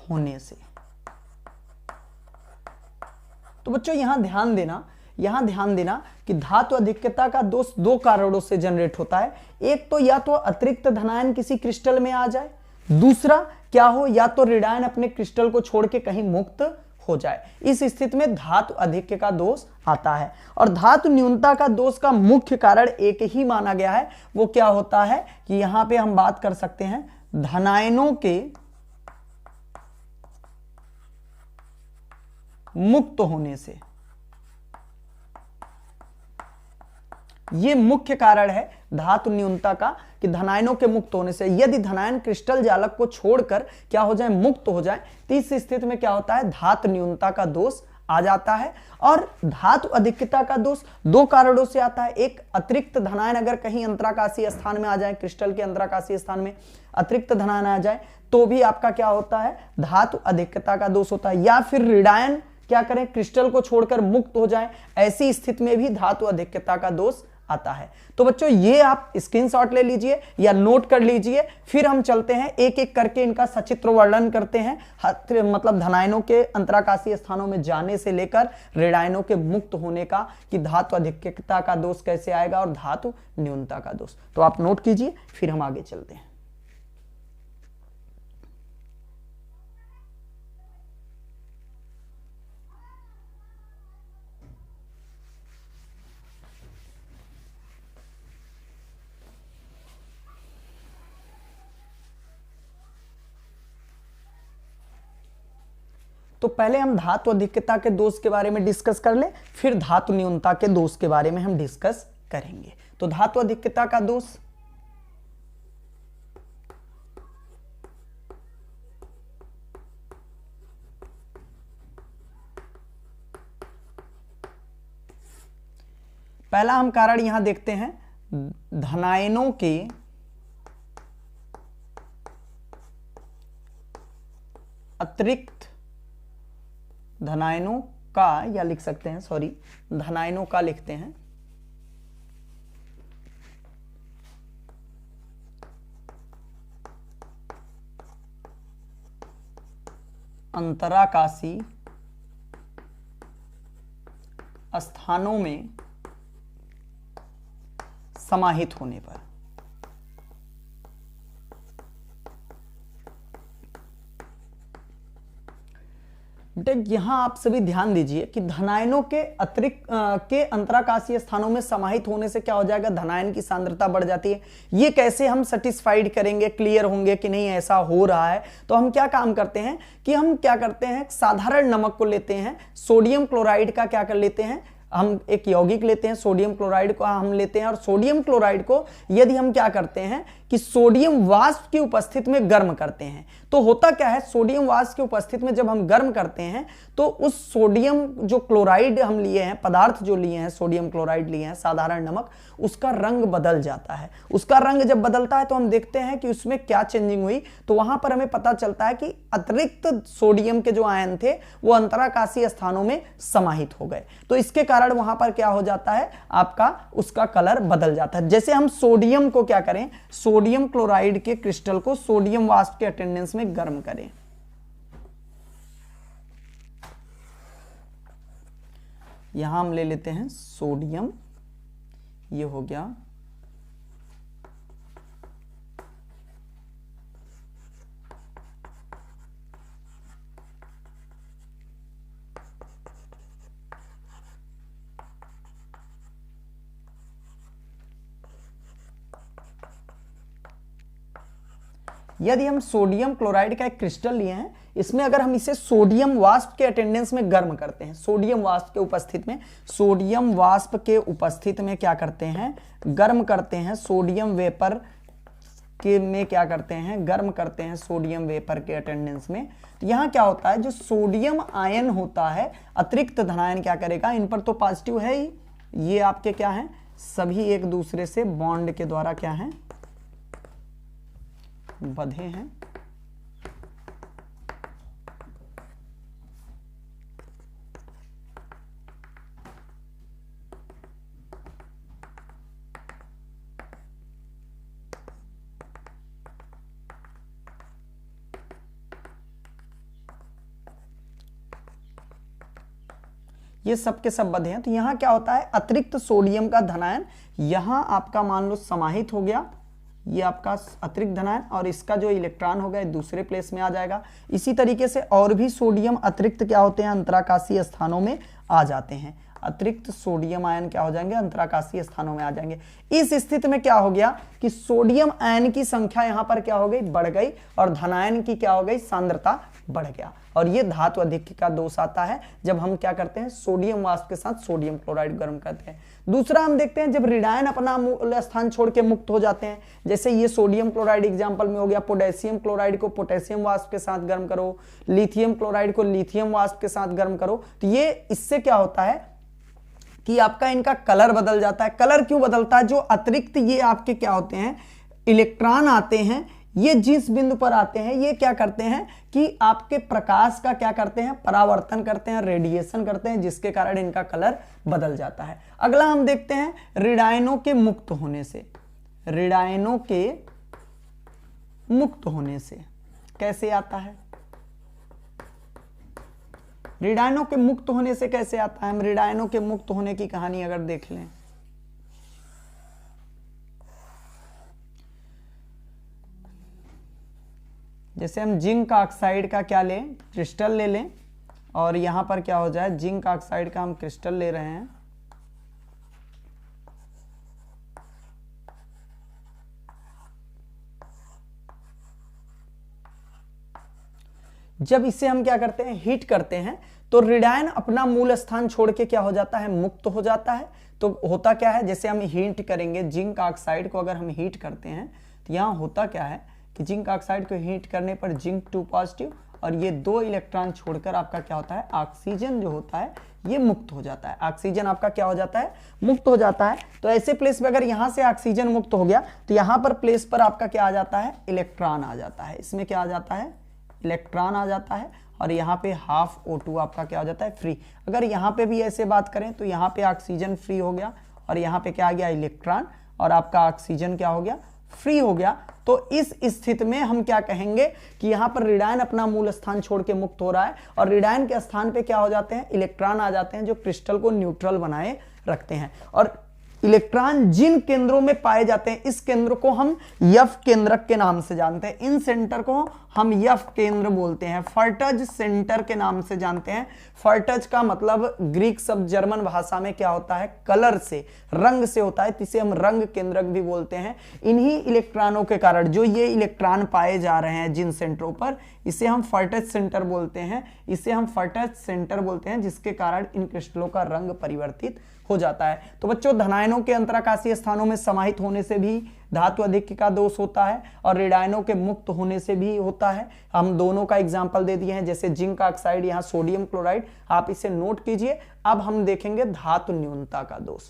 होने से। तो बच्चों यहां ध्यान देना कि धातु अधिक्यता का दोष दो कारणों से जनरेट होता है। एक तो या तो अतिरिक्त धनायन किसी क्रिस्टल में आ जाए, दूसरा क्या हो, या तो ऋणायन अपने क्रिस्टल को छोड़ के कहीं मुक्त हो जाए। इस स्थिति में धातु अधिक्य का दोष आता है। और धातु न्यूनता का दोष का मुख्य कारण एक ही माना गया है, वो क्या होता है कि यहां पे हम बात कर सकते हैं धनायनों के मुक्त होने से। यह मुख्य कारण है धातु न्यूनता का कि धनायनों के मुक्त होने से। यदि धनायन क्रिस्टल जालक को छोड़कर क्या हो जाए, मुक्त हो जाए, तो इस स्थिति में क्या होता है, धातु न्यूनता का दोष आ जाता है। और धातु अधिक्यता का दोष दो कारणों से आता है। एक, अतिरिक्त धनायन अगर कहीं अंतराकाशीय स्थान में आ जाए, क्रिस्टल के अंतराकाशीय स्थान में अतिरिक्त धनायन आ जाए तो भी आपका क्या होता है, धातु अधिक्यता का दोष होता है। या फिर ऋणायन क्या करें, क्रिस्टल को छोड़कर मुक्त हो जाए, ऐसी स्थिति में भी धातु अधिक्यता का दोष आता है। तो बच्चों ये आप स्क्रीनशॉट ले लीजिए या नोट कर लीजिए, फिर हम चलते हैं एक एक करके इनका सचित्र वर्णन करते हैं। मतलब धनायनों के अंतराकाशीय स्थानों में जाने से लेकर ऋणायनों के मुक्त होने का, कि धातु अधिक्यता का दोष कैसे आएगा और धातु न्यूनता का दोष। तो आप नोट कीजिए, फिर हम आगे चलते हैं। तो पहले हम धातु अधिक्यता के दोष के बारे में डिस्कस कर लें, फिर धातु न्यूनता के दोष के बारे में हम डिस्कस करेंगे। तो धातु अधिक्यता का दोष, पहला हम कारण यहां देखते हैं, धनायनों के अतिरिक्त धनायनों का, या लिख सकते हैं, सॉरी, धनायनों का लिखते हैं, अंतराकाशी स्थानों में समाहित होने पर। यहां आप सभी ध्यान दीजिए कि धनायनों के अतिरिक्त के अंतराकाशीय स्थानों में समाहित होने से क्या हो जाएगा, धनायन की सांद्रता बढ़ जाती है। ये कैसे हम सेटिस्फाइड करेंगे, क्लियर होंगे कि नहीं ऐसा हो रहा है? तो हम क्या काम करते हैं कि हम क्या करते हैं, साधारण नमक को लेते हैं, सोडियम क्लोराइड का क्या कर लेते हैं, हम एक यौगिक लेते हैं, सोडियम क्लोराइड को हम लेते हैं, और सोडियम क्लोराइड को यदि हम क्या करते हैं कि सोडियम वाष्प की उपस्थिति में गर्म करते हैं, तो होता क्या है, सोडियम वाष्प की उपस्थिति में जब हम गर्म करते हैं तो उस सोडियम जो क्लोराइड हम लिए हैं, पदार्थ जो लिए हैं, सोडियम क्लोराइड लिए हैं, साधारण नमक, उसका रंग बदल जाता है। उसका रंग जब बदलता है तो हम देखते हैं कि उसमें क्या चेंजिंग हुई, तो वहां पर हमें पता चलता है कि अतिरिक्त सोडियम के जो आयन थे वो अंतराकाशीय स्थानों में समाहित हो गए। तो इसके कारण वहां पर क्या हो जाता है, आपका उसका कलर बदल जाता है। जैसे हम सोडियम को क्या करें, सोडियम क्लोराइड के क्रिस्टल को सोडियम वाष्प के अटेंडेंस में गर्म करें, यहां हम ले लेते हैं सोडियम, ये हो गया यदि हम सोडियम क्लोराइड का एक क्रिस्टल लिए हैं, इसमें अगर हम इसे सोडियम वाष्प के अटेंडेंस में गर्म करते हैं, सोडियम वाष्प के उपस्थित में, सोडियम वाष्प के उपस्थित में क्या करते हैं, गर्म करते हैं, सोडियम वेपर के में क्या करते हैं, गर्म करते हैं सोडियम वेपर के अटेंडेंस में, तो यहां क्या होता है, जो सोडियम आयन होता है, अतिरिक्त धनायन क्या करेगा, इन पर तो पॉजिटिव है ही, ये आपके क्या हैं, सभी एक दूसरे से बॉन्ड के द्वारा क्या हैं, बंधे हैं। ये सब के सब बंधे हैं। तो यहां क्या होता है, अतिरिक्त सोडियम का धनायन यहां आपका मान लो समाहित हो गया, ये आपका अतिरिक्त धनायन, और इसका जो इलेक्ट्रॉन होगा दूसरे प्लेस में आ जाएगा। इसी तरीके से और भी सोडियम अतिरिक्त क्या होते हैं, अंतराकाशीय स्थानों में आ जाते हैं, अतिरिक्त सोडियम आयन क्या हो जाएंगे, अंतराकाशीय स्थानों में आ जाएंगे। इस स्थिति में क्या हो गया कि सोडियम आयन की संख्या यहां पर क्या हो गई, बढ़ गई, और धनायन की क्या हो गई, सांद्रता बढ़ गया। और ये धातु अधिक्य का दोष आता है जब हम क्या करते हैं, सोडियम वाष्प के साथ सोडियम क्लोराइड गर्म करते हैं। दूसरा हम देखते हैं जब ऋणायन अपना मूल स्थान छोड़ के मुक्त हो जाते हैं, जैसे ये सोडियम क्लोराइड एग्जांपल में हो गया, पोटेशियम क्लोराइड को पोटेशियम वाष्प के साथ गर्म करो, लिथियम क्लोराइड को लिथियम वाष्प के साथ गर्म करो, तो ये इससे क्या होता है कि आपका इनका कलर बदल जाता है। कलर क्यों बदलता है, जो अतिरिक्त ये आपके क्या होते हैं, इलेक्ट्रॉन आते हैं, ये जिस बिंदु पर आते हैं ये क्या करते हैं कि आपके प्रकाश का क्या करते हैं, परावर्तन करते हैं, रेडिएशन करते हैं, जिसके कारण इनका कलर बदल जाता है। अगला हम देखते हैं ऋणायनों के मुक्त होने से, ऋणायनों के मुक्त होने से कैसे आता है, ऋणायनों के मुक्त होने से कैसे आता है। हम ऋणायनों के मुक्त होने की कहानी अगर देख लें, जैसे हम जिंक ऑक्साइड का क्या लें, क्रिस्टल ले लें, और यहां पर क्या हो जाए, जिंक ऑक्साइड का हम क्रिस्टल ले रहे हैं, जब इसे हम क्या करते हैं, हीट करते हैं, तो ऋणायन अपना मूल स्थान छोड़ के क्या हो जाता है, मुक्त हो जाता है। तो होता क्या है, जैसे हम हीट करेंगे जिंक ऑक्साइड को, अगर हम हीट करते हैं तो यहां होता क्या है कि जिंक ऑक्साइड को हीट करने पर जिंक 2 पॉजिटिव, और ये 2 इलेक्ट्रॉन छोड़कर आपका क्या होता है, ऑक्सीजन जो होता है ये मुक्त हो जाता है। ऑक्सीजन आपका क्या हो जाता है, मुक्त हो जाता है। तो ऐसे प्लेस पे अगर यहां से ऑक्सीजन मुक्त हो गया तो यहां पर प्लेस पर आपका क्या आ जाता है, इलेक्ट्रॉन आ जाता है। इसमें क्या आ जाता है, इलेक्ट्रॉन आ जाता है, और यहाँ पे हाफ O2 आपका क्या हो जाता है, फ्री। अगर यहाँ पे भी ऐसे बात करें तो यहाँ पे ऑक्सीजन फ्री हो गया, और यहाँ पे क्या आ गया, इलेक्ट्रॉन, और आपका ऑक्सीजन क्या हो गया, फ्री हो गया। तो इस स्थिति में हम क्या कहेंगे कि यहाँ पर ऋणायन अपना मूल स्थान छोड़ के मुक्त हो रहा है, और ऋणायन के स्थान पे क्या हो जाते हैं, इलेक्ट्रॉन आ जाते हैं, जो क्रिस्टल को न्यूट्रल बनाए रखते हैं। और इलेक्ट्रॉन जिन केंद्रों में पाए जाते हैं, इस केंद्र को हम यफ केंद्रक के नाम से जानते हैं, इन सेंटर को हम यफ केंद्र बोलते हैं, फर्टज सेंटर के नाम से जानते हैं। फर्टज का मतलब ग्रीक शब्द जर्मन भाषा में क्या होता है, कलर से, रंग से होता है, इसे हम रंग केंद्रक भी बोलते हैं। इन्हीं इलेक्ट्रॉनों के कारण जो ये इलेक्ट्रॉन पाए जा रहे हैं जिन सेंटरों पर, इसे हम फर्टज सेंटर बोलते हैं, इसे हम फर्टज सेंटर बोलते हैं, जिसके कारण इन क्रिस्टलों का रंग परिवर्तित हो जाता है। तो बच्चों, धनायनों के अंतराकाशीय स्थानों में समाहित होने से भी धातु अधिक्य का दोष होता है, और ऋणायनों के मुक्त होने से भी होता है। हम दोनों का एग्जाम्पल दे दिए हैं, जैसे जिंक ऑक्साइड, यहाँ सोडियम क्लोराइड, आप इसे नोट कीजिए। अब हम देखेंगे धातु न्यूनता का दोष।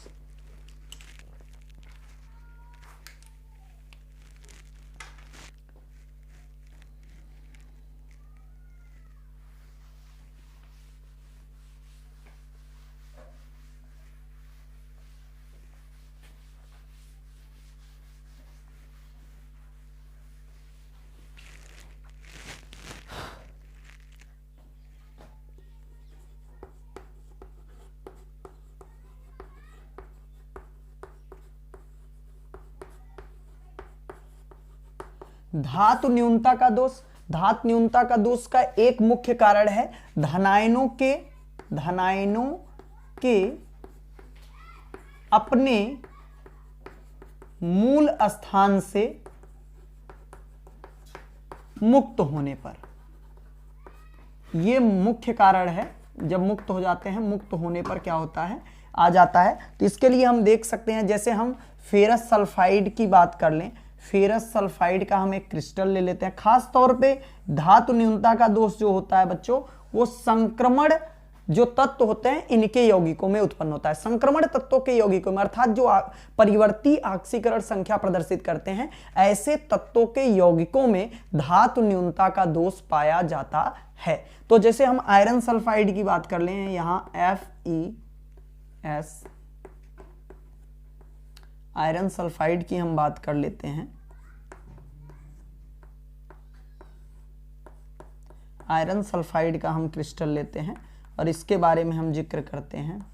धातु न्यूनता का दोष, धातु न्यूनता का दोष का एक मुख्य कारण है धनायनों के अपने मूल स्थान से मुक्त होने पर, ये मुख्य कारण है। जब मुक्त हो जाते हैं, मुक्त होने पर क्या होता है, आ जाता है। तो इसके लिए हम देख सकते हैं, जैसे हम फेरस सल्फाइड की बात कर लें, फेरस सल्फाइड का हम एक क्रिस्टल ले लेते हैं। खास तौर पे धातु न्यूनता का दोष जो होता है बच्चों, वो संक्रमण जो तत्व होते हैं इनके यौगिकों में उत्पन्न होता है। संक्रमण तत्वों के यौगिकों में, अर्थात जो परिवर्ती ऑक्सीकरण संख्या प्रदर्शित करते हैं, ऐसे तत्वों के यौगिकों में धातु न्यूनता का दोष पाया जाता है। तो जैसे हम आयरन सल्फाइड की बात कर लें, यहां FeS, आयरन सल्फाइड की हम बात कर लेते हैं। आयरन सल्फाइड का हम क्रिस्टल लेते हैं और इसके बारे में हम जिक्र करते हैं।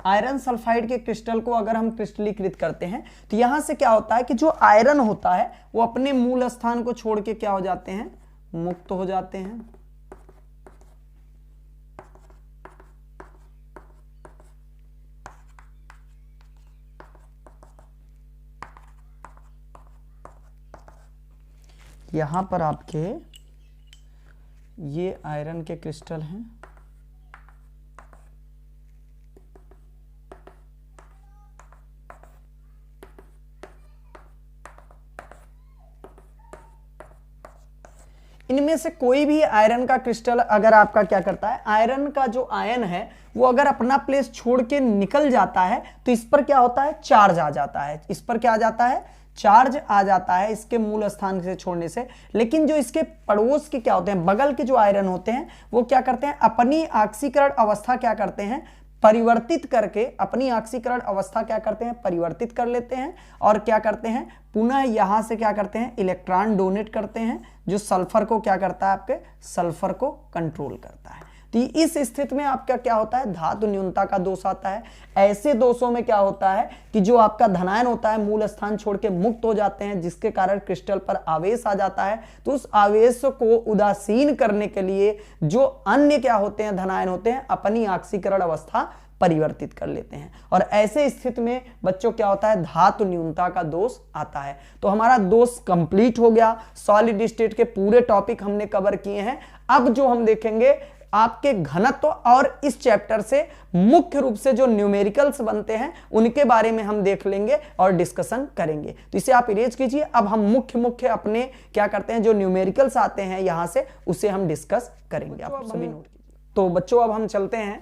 आयरन सल्फाइड के क्रिस्टल को अगर हम क्रिस्टलीकृत करते हैं तो यहां से क्या होता है कि जो आयरन होता है वो अपने मूल स्थान को छोड़ के क्या हो जाते हैं, मुक्त हो जाते हैं। यहां पर आपके ये आयरन के क्रिस्टल हैं, इनमें से कोई भी आयरन का क्रिस्टल अगर आपका क्या करता है, आयरन का जो आयन है वो अगर अपना प्लेस छोड़ के निकल जाता है तो इस पर क्या होता है, चार्ज आ जाता है। इस पर क्या आ जाता है, चार्ज आ जाता है इसके मूल स्थान से छोड़ने से। लेकिन जो इसके पड़ोस के क्या होते हैं, बगल के जो आयरन होते हैं, वो क्या करते हैं, अपनी ऑक्सीकरण अवस्था क्या करते हैं, परिवर्तित करके, अपनी ऑक्सीकरण अवस्था क्या करते हैं, परिवर्तित कर लेते हैं और क्या करते हैं, पुनः यहां से क्या करते हैं, इलेक्ट्रॉन डोनेट करते हैं, जो सल्फर को क्या करता है, आपके सल्फर को कंट्रोल करता है। तो इस स्थिति में आपका क्या होता है, धातु न्यूनता का दोष आता है। ऐसे दोषों में क्या होता है कि जो आपका धनायन होता है मूल स्थान छोड़ के मुक्त हो जाते हैं, जिसके कारण क्रिस्टल पर आवेश आ जाता है। तो उस आवेश को उदासीन करने के लिए जो अन्य क्या होते हैं, धनायन होते हैं, अपनी ऑक्सीकरण अवस्था परिवर्तित कर लेते हैं और ऐसे स्थिति में बच्चों क्या होता है, धातु न्यूनता का दोष आता है। तो हमारा दोष कंप्लीट हो गया। सॉलिड स्टेट के पूरे टॉपिक हमने कवर किए हैं। अब जो हम देखेंगे आपके घनत्व और इस चैप्टर से मुख्य रूप से जो न्यूमेरिकल्स बनते हैं उनके बारे में हम देख लेंगे और डिस्कशन करेंगे। तो इसे आप इरेज कीजिए। अब हम मुख्य अपने क्या करते हैं, जो न्यूमेरिकल्स आते हैं यहां से, उसे हम डिस्कस करेंगे। आप सभी नोट कीजिए। तो बच्चों अब हम चलते हैं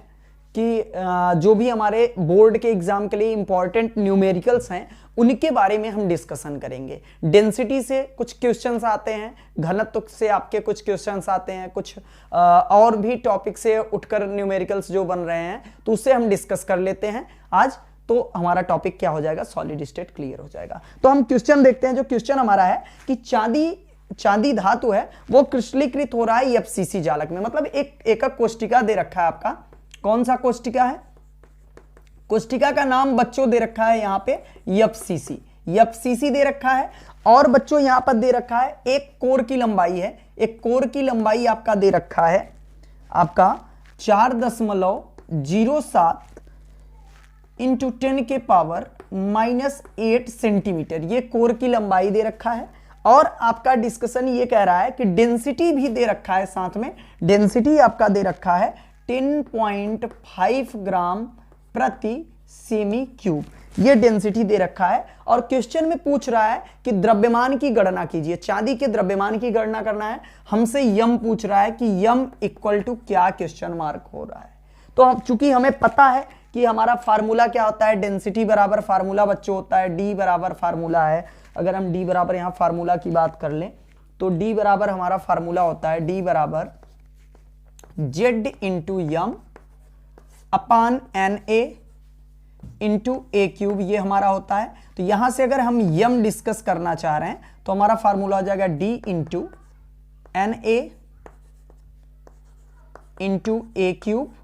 कि जो भी हमारे बोर्ड के एग्जाम के लिए इंपॉर्टेंट न्यूमेरिकल्स हैं उनके बारे में हम डिस्कशन करेंगे। डेंसिटी से कुछ क्वेश्चंस आते हैं, घनत्व से आपके कुछ क्वेश्चंस आते हैं, कुछ और भी टॉपिक से उठकर न्यूमेरिकल्स जो बन रहे हैं तो उससे हम डिस्कस कर लेते हैं आज। तो हमारा टॉपिक क्या हो जाएगा, सॉलिड स्टेट क्लियर हो जाएगा। तो हम क्वेश्चन देखते हैं। जो क्वेश्चन हमारा है कि चांदी धातु है वो क्रिस्टलीकृत हो रहा है एफसीसी जालक में। मतलब एक एकक कोष्टिका दे रखा है आपका, कौन सा कोष्टिका है, कोष्टिका का नाम बच्चों दे रखा है यहां पे एफसीसी दे रखा है। और बच्चों यहां पर दे रखा है एक कोर की लंबाई है, एक कोर की लंबाई आपका दे रखा है आपका 4.07 इंटू 10 के पावर -8 सेंटीमीटर, ये कोर की लंबाई दे रखा है। और आपका डिस्कशन ये कह रहा है कि डेंसिटी भी दे रखा है, साथ में डेंसिटी आपका दे रखा है 10.5 ग्राम प्रति सेमी क्यूब, ये डेंसिटी दे रखा है। और क्वेश्चन में पूछ रहा है कि द्रव्यमान की गणना कीजिए, चांदी के द्रव्यमान की गणना करना है हमसे। यम पूछ रहा है कि यम इक्वल टू क्या, क्वेश्चन मार्क हो रहा है। तो अब चूंकि हमें पता है कि हमारा फार्मूला क्या होता है, डेंसिटी बराबर फार्मूला बच्चों होता है डी बराबर फार्मूला है। अगर हम डी बराबर यहां फार्मूला की बात कर लें तो डी बराबर हमारा फार्मूला होता है डी बराबर Z into M upon N A into a cube, ये हमारा होता है। तो यहां से अगर हम यम डिस्कस करना चाह रहे हैं तो हमारा फार्मूला हो जाएगा D into N A into a cube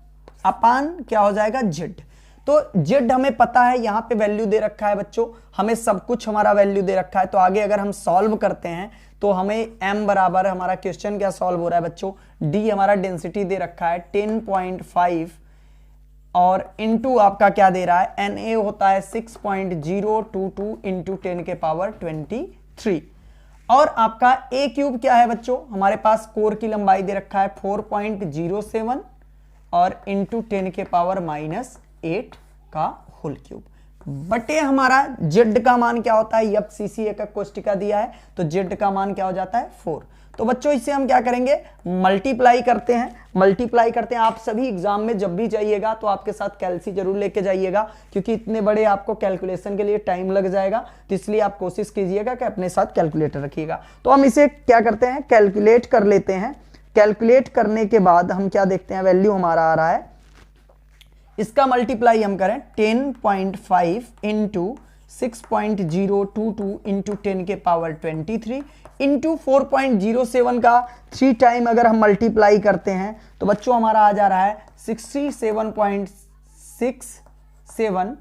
upon क्या हो जाएगा, जेड। तो जेड हमें पता है, यहां पे वैल्यू दे रखा है बच्चों, हमें सब कुछ हमारा वैल्यू दे रखा है। तो आगे अगर हम सॉल्व करते हैं तो हमें m बराबर, हमारा क्वेश्चन क्या सॉल्व हो रहा है बच्चों, d हमारा डेंसिटी दे रखा है 10.5 और इनटू आपका क्या दे रहा है, Na होता है 6.022 इंटू 10 के पावर 23। और आपका A क्यूब क्या है बच्चों, हमारे पास कोर की लंबाई दे रखा है 4.07 और इंटू 10 के पावर -8 का होल क्यूब, बटे हमारा Z का मान क्या होता है, FCC एकक कोष्टिका दिया है तो Z का मान क्या हो जाता है 4। तो बच्चों इससे हम क्या करेंगे, मल्टीप्लाई करते हैं। आप सभी एग्जाम में जब भी जाइएगा तो आपके साथ कैलसी जरूर लेके जाइएगा, क्योंकि इतने बड़े आपको कैलकुलेशन के लिए टाइम लग जाएगा, तो इसलिए आप कोशिश कीजिएगा कि अपने साथ कैलकुलेटर रखिएगा। तो हम इसे क्या करते हैं, कैलकुलेट कर लेते हैं। कैलकुलेट करने के बाद हम क्या देखते हैं, वैल्यू हमारा आ रहा है, इसका मल्टीप्लाई हम करें 10.5 इंटू 6.022 इंटू 10 के पावर 23 इंटू 4.07 का 3 टाइम अगर हम मल्टीप्लाई करते हैं तो बच्चों हमारा आ जा रहा है 67.67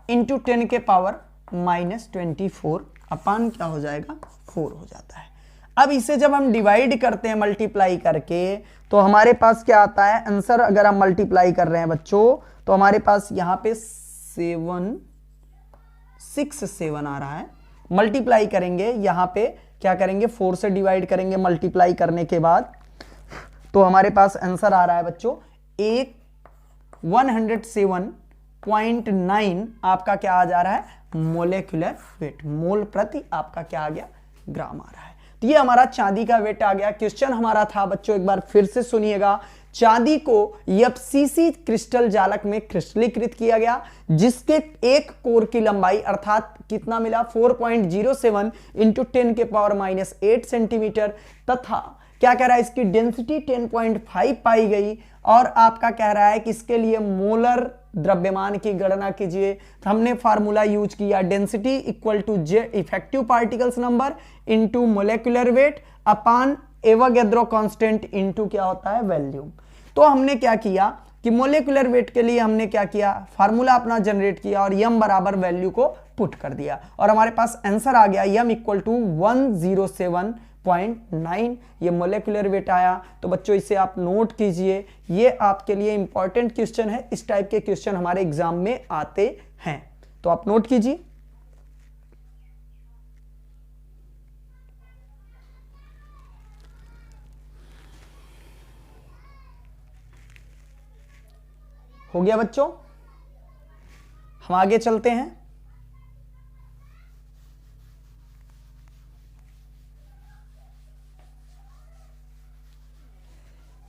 इंटू 10 के पावर -24 अपान क्या हो जाएगा 4 हो जाता है। अब इसे जब हम डिवाइड करते हैं मल्टीप्लाई करके तो हमारे पास क्या आता है आंसर, अगर हम मल्टीप्लाई कर रहे हैं बच्चों तो हमारे पास यहां पे 767 आ रहा है। मल्टीप्लाई करेंगे यहां पे क्या करेंगे, 4 से डिवाइड करेंगे मल्टीप्लाई करने के बाद, तो हमारे पास आंसर आ रहा है बच्चों 107.9 आपका क्या आ जा रहा है, मोलेकुलर वेट, मोल प्रति आपका क्या आ गया, ग्राम आ रहा है। तो ये हमारा चांदी का वेट आ गया। क्वेश्चन हमारा था बच्चों, एक बार फिर से सुनिएगा, चांदी को FCC क्रिस्टल जालक में क्रिस्टलीकृत किया गया, जिसके एक कोर की लंबाई अर्थात कितना मिला 4.07 इंटू 10 के पावर -8 सेंटीमीटर, तथा क्या कह रहा है इसकी डेंसिटी 10.5 पाई गई। और आपका कह रहा है कि इसके लिए मोलर द्रव्यमान की गणना कीजिए। तो हमने फार्मूला यूज किया density equal to J effective particles number into molecular weight upon Avogadro constant into क्या होता है वॉल्यूम। तो हमने क्या किया कि मोलेकुलर वेट के लिए हमने क्या किया, फार्मूला अपना जनरेट किया और m बराबर वैल्यू को पुट कर दिया और हमारे पास आंसर आ गया m इक्वल टू 107.9, ये मोलेकुलर वेट आया। तो बच्चों इसे आप नोट कीजिए, ये आपके लिए इंपॉर्टेंट क्वेश्चन है, इस टाइप के क्वेश्चन हमारे एग्जाम में आते हैं, तो आप नोट कीजिए। हो गया बच्चों, हम आगे चलते हैं।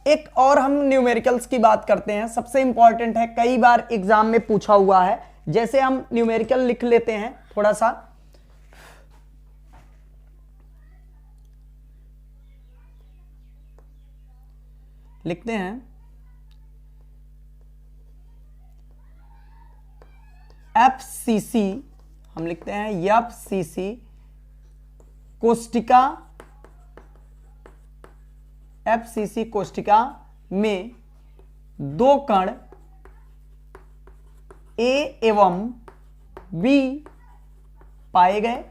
एक और हम न्यूमेरिकल्स की बात करते हैं, सबसे इंपॉर्टेंट है, कई बार एग्जाम में पूछा हुआ है। जैसे हम न्यूमेरिकल लिख लेते हैं, थोड़ा सा लिखते हैं, FCC हम लिखते हैं FCC कोष्टिका, FCC कोष्टिका में दो कण A एवं B पाए गए।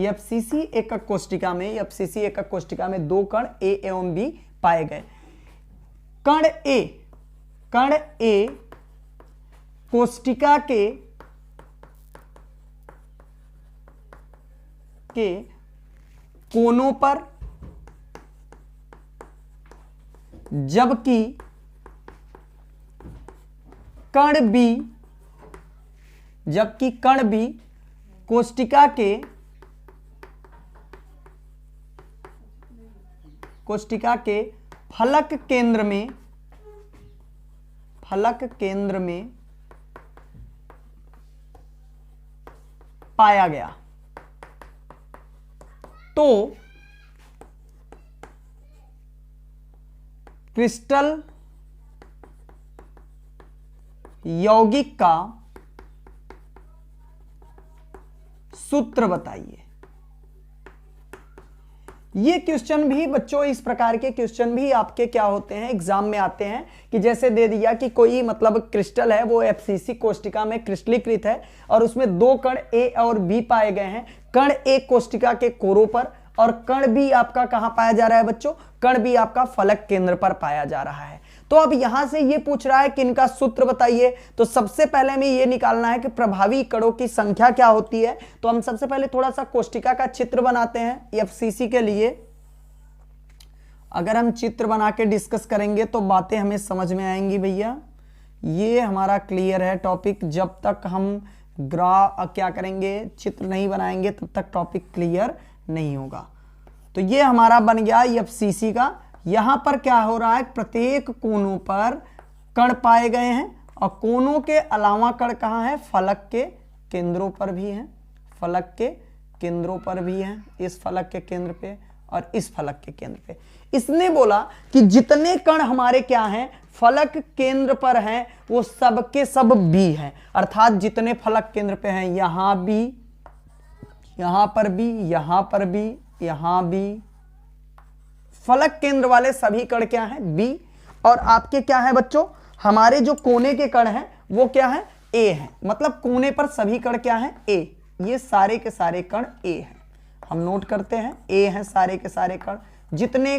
FCC एकक कोष्टिका में, FCC एकक कोष्टिका में दो कण A एवं B पाए गए। कण A कोष्टिका के कोनों पर, जबकि कण B कोष्टिका के फलक केंद्र में पाया गया। तो क्रिस्टल यौगिक का सूत्र बताइए। ये क्वेश्चन भी बच्चों, इस प्रकार के क्वेश्चन भी आपके क्या होते हैं, एग्जाम में आते हैं, कि जैसे दे दिया कि कोई मतलब क्रिस्टल है, वो FCC कोष्टिका में क्रिस्टलीकृत है और उसमें दो कण A और B पाए गए हैं। कण A कोष्टिका के कोरों पर और कण B आपका कहां पाया जा रहा है बच्चों, कण B आपका फलक केंद्र पर पाया जा रहा है। तो तो अब यहां से ये पूछ रहा है कि इनका सूत्र बताइए। तो सबसे पहले हमें ये निकालना है कि प्रभावी कणों की संख्या क्या होती है। तो हम सबसे पहले थोड़ा सा कोष्टिका का चित्र बनाते हैं एफसीसी के लिए। अगर हम चित्र बना के डिस्कस करेंगे तो बातें हमें समझ में आएंगी भैया। ये हमारा क्लियर है टॉपिक। जब तक हम क्या करेंगे, चित्र नहीं बनाएंगे तब तक टॉपिक क्लियर नहीं होगा। तो ये हमारा बन गया एफसीसी का। यहां पर क्या हो रहा है, प्रत्येक कोनों पर कण पाए गए हैं और कोनों के अलावा कण कहाँ है, फलक के केंद्रों पर भी हैं, फलक के केंद्रों पर भी हैं, इस फलक के केंद्र पे और इस फलक के केंद्र पे। इसने बोला कि जितने कण हमारे क्या हैं, फलक केंद्र पर हैं, वो सब के सब बी हैं। अर्थात जितने फलक केंद्र पे हैं, यहां भी, यहां पर भी, यहां पर भी, यहां भी, फलक केंद्र वाले सभी कण क्या हैं, बी। और आपके क्या है बच्चों, हमारे जो कोने के कण हैं वो क्या है, ए हैं। मतलब कोने पर सभी कण क्या हैं, ए। ये सारे के सारे कण ए हैं। हम नोट करते हैं, ए हैं सारे के सारे कण। जितने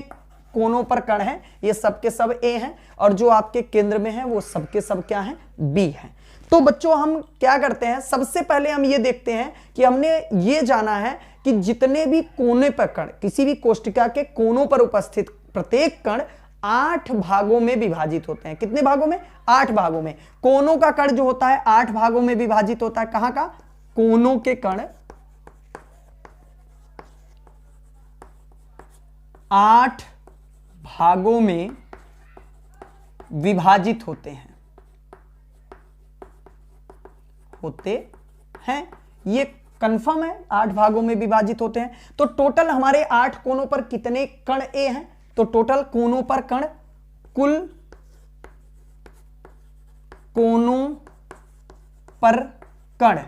कोनों पर कण हैं ये सब के सब ए हैं और जो आपके केंद्र में है वो सब के सब क्या हैं, बी हैं। तो बच्चों हम क्या करते हैं, सबसे पहले हम ये देखते हैं कि हमने ये जाना है कि जितने भी कोने पर कण, किसी भी कोष्टिका के कोनों पर उपस्थित प्रत्येक कण 8 भागों में विभाजित होते हैं। कितने भागों में, 8 भागों में। कोनों का कण जो होता है 8 भागों में विभाजित होता है। कहां का, कोनों के कण 8 भागों में विभाजित होते हैं, ये कंफर्म है, 8 भागों में विभाजित होते हैं। तो टोटल हमारे 8 कोनों पर कितने कण ए हैं, तो टोटल कोनों पर कण, कुल कोनों पर कण,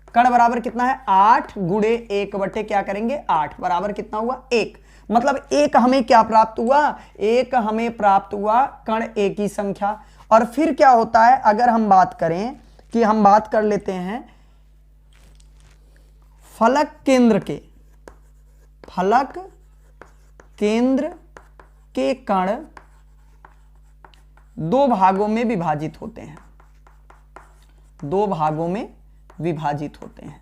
कण बराबर कितना है, 8 गुणे 1 बटे क्या करेंगे 8 बराबर कितना हुआ 1। मतलब एक हमें क्या प्राप्त हुआ, एक हमें प्राप्त हुआ कण ए की संख्या। और फिर क्या होता है, अगर हम बात करें कि हम बात कर लेते हैं फलक केंद्र के, फलक केंद्र के कण 2 भागों में विभाजित होते हैं, 2 भागों में विभाजित होते हैं,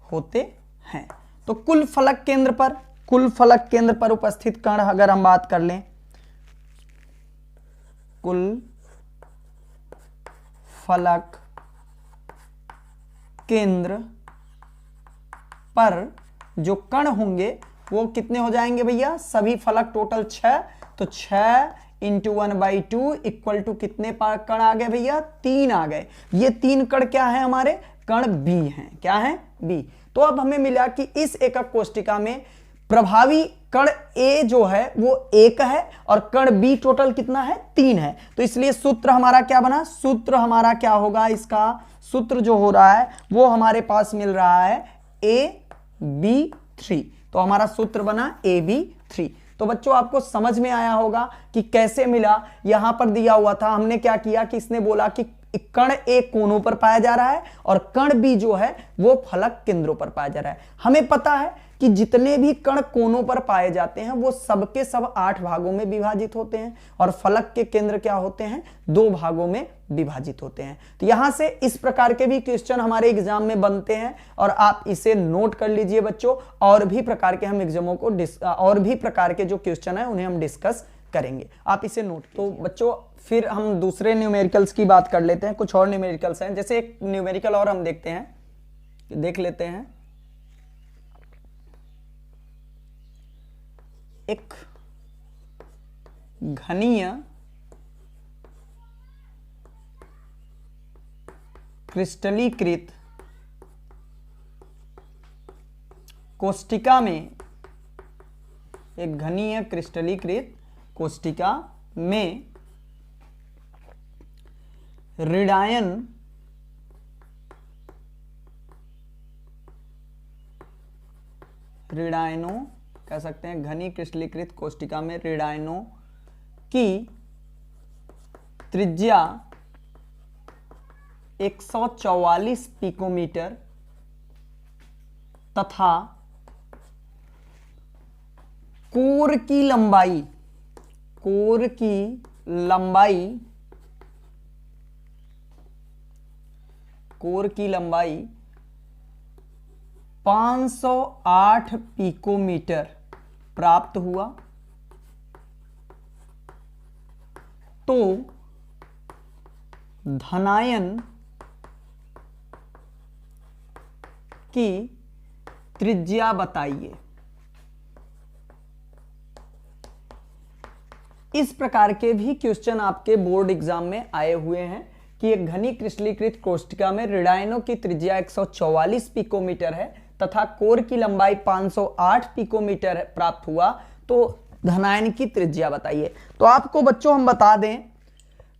होते हैं। तो कुल फलक केंद्र पर, कुल फलक केंद्र पर उपस्थित कण अगर हम बात कर लें, कुल फलक केंद्र पर जो कण होंगे वो कितने हो जाएंगे भैया, सभी फलक टोटल 6। तो 6 इंटू 1/2 इक्वल टू कितने कण आ गए भैया, 3 आ गए। ये 3 कण क्या है, हमारे कण बी हैं। क्या है, बी। तो अब हमें मिला कि इस एकक कोष्टिका में प्रभावी कण ए जो है वो 1 है और कण बी टोटल कितना है, 3 है। तो इसलिए सूत्र हमारा क्या बना, सूत्र हमारा क्या होगा, इसका सूत्र जो हो रहा है वो हमारे पास मिल रहा है AB3। तो हमारा सूत्र बना AB3। तो बच्चों आपको समझ में आया होगा कि कैसे मिला। यहां पर दिया हुआ था, हमने क्या किया कि इसने बोला कि कण ए कोनों पर पाया जा रहा है और कण बी जो है वो फलक केंद्रों पर पाया जा रहा है। हमें पता है कि जितने भी कण कोनों पर पाए जाते हैं वो सबके सब 8 भागों में विभाजित होते हैं और फलक के केंद्र क्या होते हैं, 2 भागों में विभाजित होते हैं। तो यहां से इस प्रकार के भी क्वेश्चन हमारे एग्जाम में बनते हैं और आप इसे नोट कर लीजिए बच्चों। और भी प्रकार के हम एग्जामों को और भी प्रकार के जो क्वेश्चन है उन्हें हम डिस्कस करेंगे, आप इसे नोट। तो बच्चों फिर हम दूसरे न्यूमेरिकल्स की बात कर लेते हैं। कुछ और न्यूमेरिकल्स हैं, जैसे एक न्यूमेरिकल और हम देखते हैं, देख लेते हैं। एक घनीय क्रिस्टलीकृत कोष्टिका में, एक घनीय क्रिस्टलीकृत कोष्टिका में ऋणायन ऋणायनों कह सकते हैं, घनी क्रिस्टलीकृत कोष्टिका में ऋणायनों की त्रिज्या 144 पिकोमीटर तथा कोर की लंबाई, कोर की लंबाई, कोर की लंबाई 508 पिकोमीटर प्राप्त हुआ, तो धनायन की त्रिज्या बताइए। इस प्रकार के भी क्वेश्चन आपके बोर्ड एग्जाम में आए हुए हैं कि एक घनी क्रिस्टलीकृत कोष्टिका में ऋणायनों की त्रिज्या 144 पिकोमीटर है तथा कोर की लंबाई 508 पिकोमीटर प्राप्त हुआ, तो धनायन की त्रिज्या बताइए। तो आपको बच्चों हम बता दें,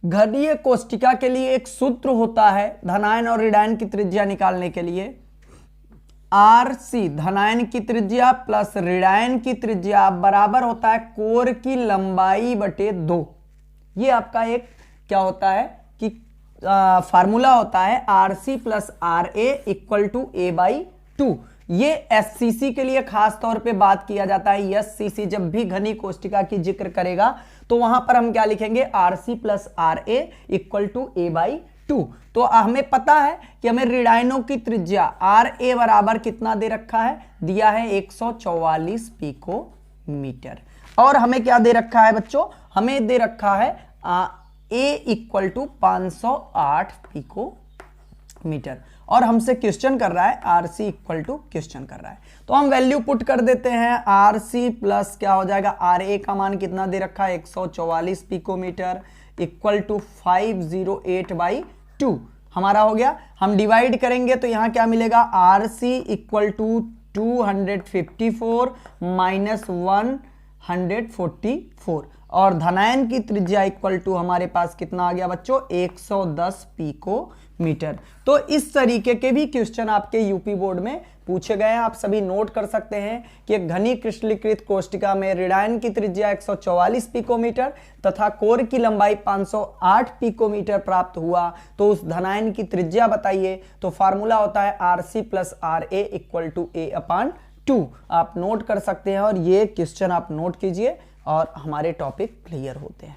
घनीय कोष्टिका के लिए एक सूत्र होता है धनायन और ऋणायन की त्रिज्या निकालने के लिए, आरसी धनायन की त्रिज्या प्लस ऋणायन की त्रिज्या बराबर होता है कोर की लंबाई बटे 2। ये आपका एक क्या होता है कि फार्मूला होता है, R C plus R A equal to A by 2। ये एससीसी के लिए खास तौर पे बात किया जाता है। एससीसी जब भी घनी कोष्टिका की जिक्र करेगा तो वहां पर हम क्या लिखेंगे, R C plus R A equal to A by 2। तो हमें पता है कि हमें ऋणायनों की त्रिज्या आर ए बराबर कितना दे रखा है, दिया है 144 पिकोमीटर। और हमें क्या दे रखा है बच्चों, हमें दे रखा है ए इक्वल टू 508 पिकोमीटर। और हमसे क्वेश्चन कर रहा है आरसी इक्वल टू, क्वेश्चन कर रहा है तो हम वैल्यू पुट कर देते हैं। आरसी प्लस क्या हो जाएगा, आर ए का मान कितना दे रखा है 144 पिकोमीटर इक्वल टू 508 बाई 2 हमारा हो गया। हम डिवाइड करेंगे तो यहां क्या मिलेगा, R C equal to 254 minus 144 और धनायन की त्रिज्या इक्वल टू हमारे पास कितना आ गया बच्चों, 110 पिकोमीटर। तो इस तरीके के भी क्वेश्चन आपके यूपी बोर्ड में पूछे गए हैं। आप सभी नोट कर सकते हैं कि एक घनी क्रिस्टलीकृत कोष्टिका में ऋणायन की त्रिज्या 144 पिकोमीटर तथा कोर की लंबाई 508 पिकोमीटर प्राप्त हुआ, तो उस धनायन की त्रिज्या बताइए। तो फार्मूला होता है r c plus R A equal to a upon 2। आप नोट कर सकते हैं और ये क्वेश्चन आप नोट कीजिए और हमारे टॉपिक क्लियर होते हैं।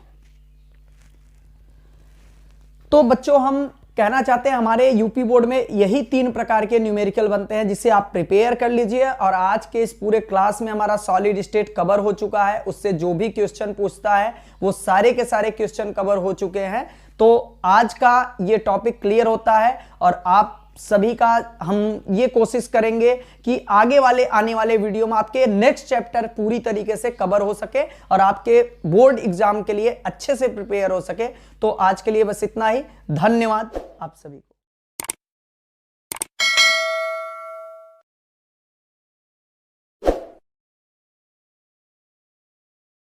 तो बच्चों हम कहना चाहते हैं हमारे यूपी बोर्ड में यही 3 प्रकार के न्यूमेरिकल बनते हैं, जिसे आप प्रिपेयर कर लीजिए। और आज के इस पूरे क्लास में हमारा सॉलिड स्टेट कवर हो चुका है, उससे जो भी क्वेश्चन पूछता है वो सारे के सारे क्वेश्चन कवर हो चुके हैं। तो आज का ये टॉपिक क्लियर होता है और आप सभी का हम ये कोशिश करेंगे कि आगे वाले आने वाले वीडियो में आपके नेक्स्ट चैप्टर पूरी तरीके से कवर हो सके और आपके बोर्ड एग्जाम के लिए अच्छे से प्रिपेयर हो सके। तो आज के लिए बस इतना ही। धन्यवाद आप सभी को।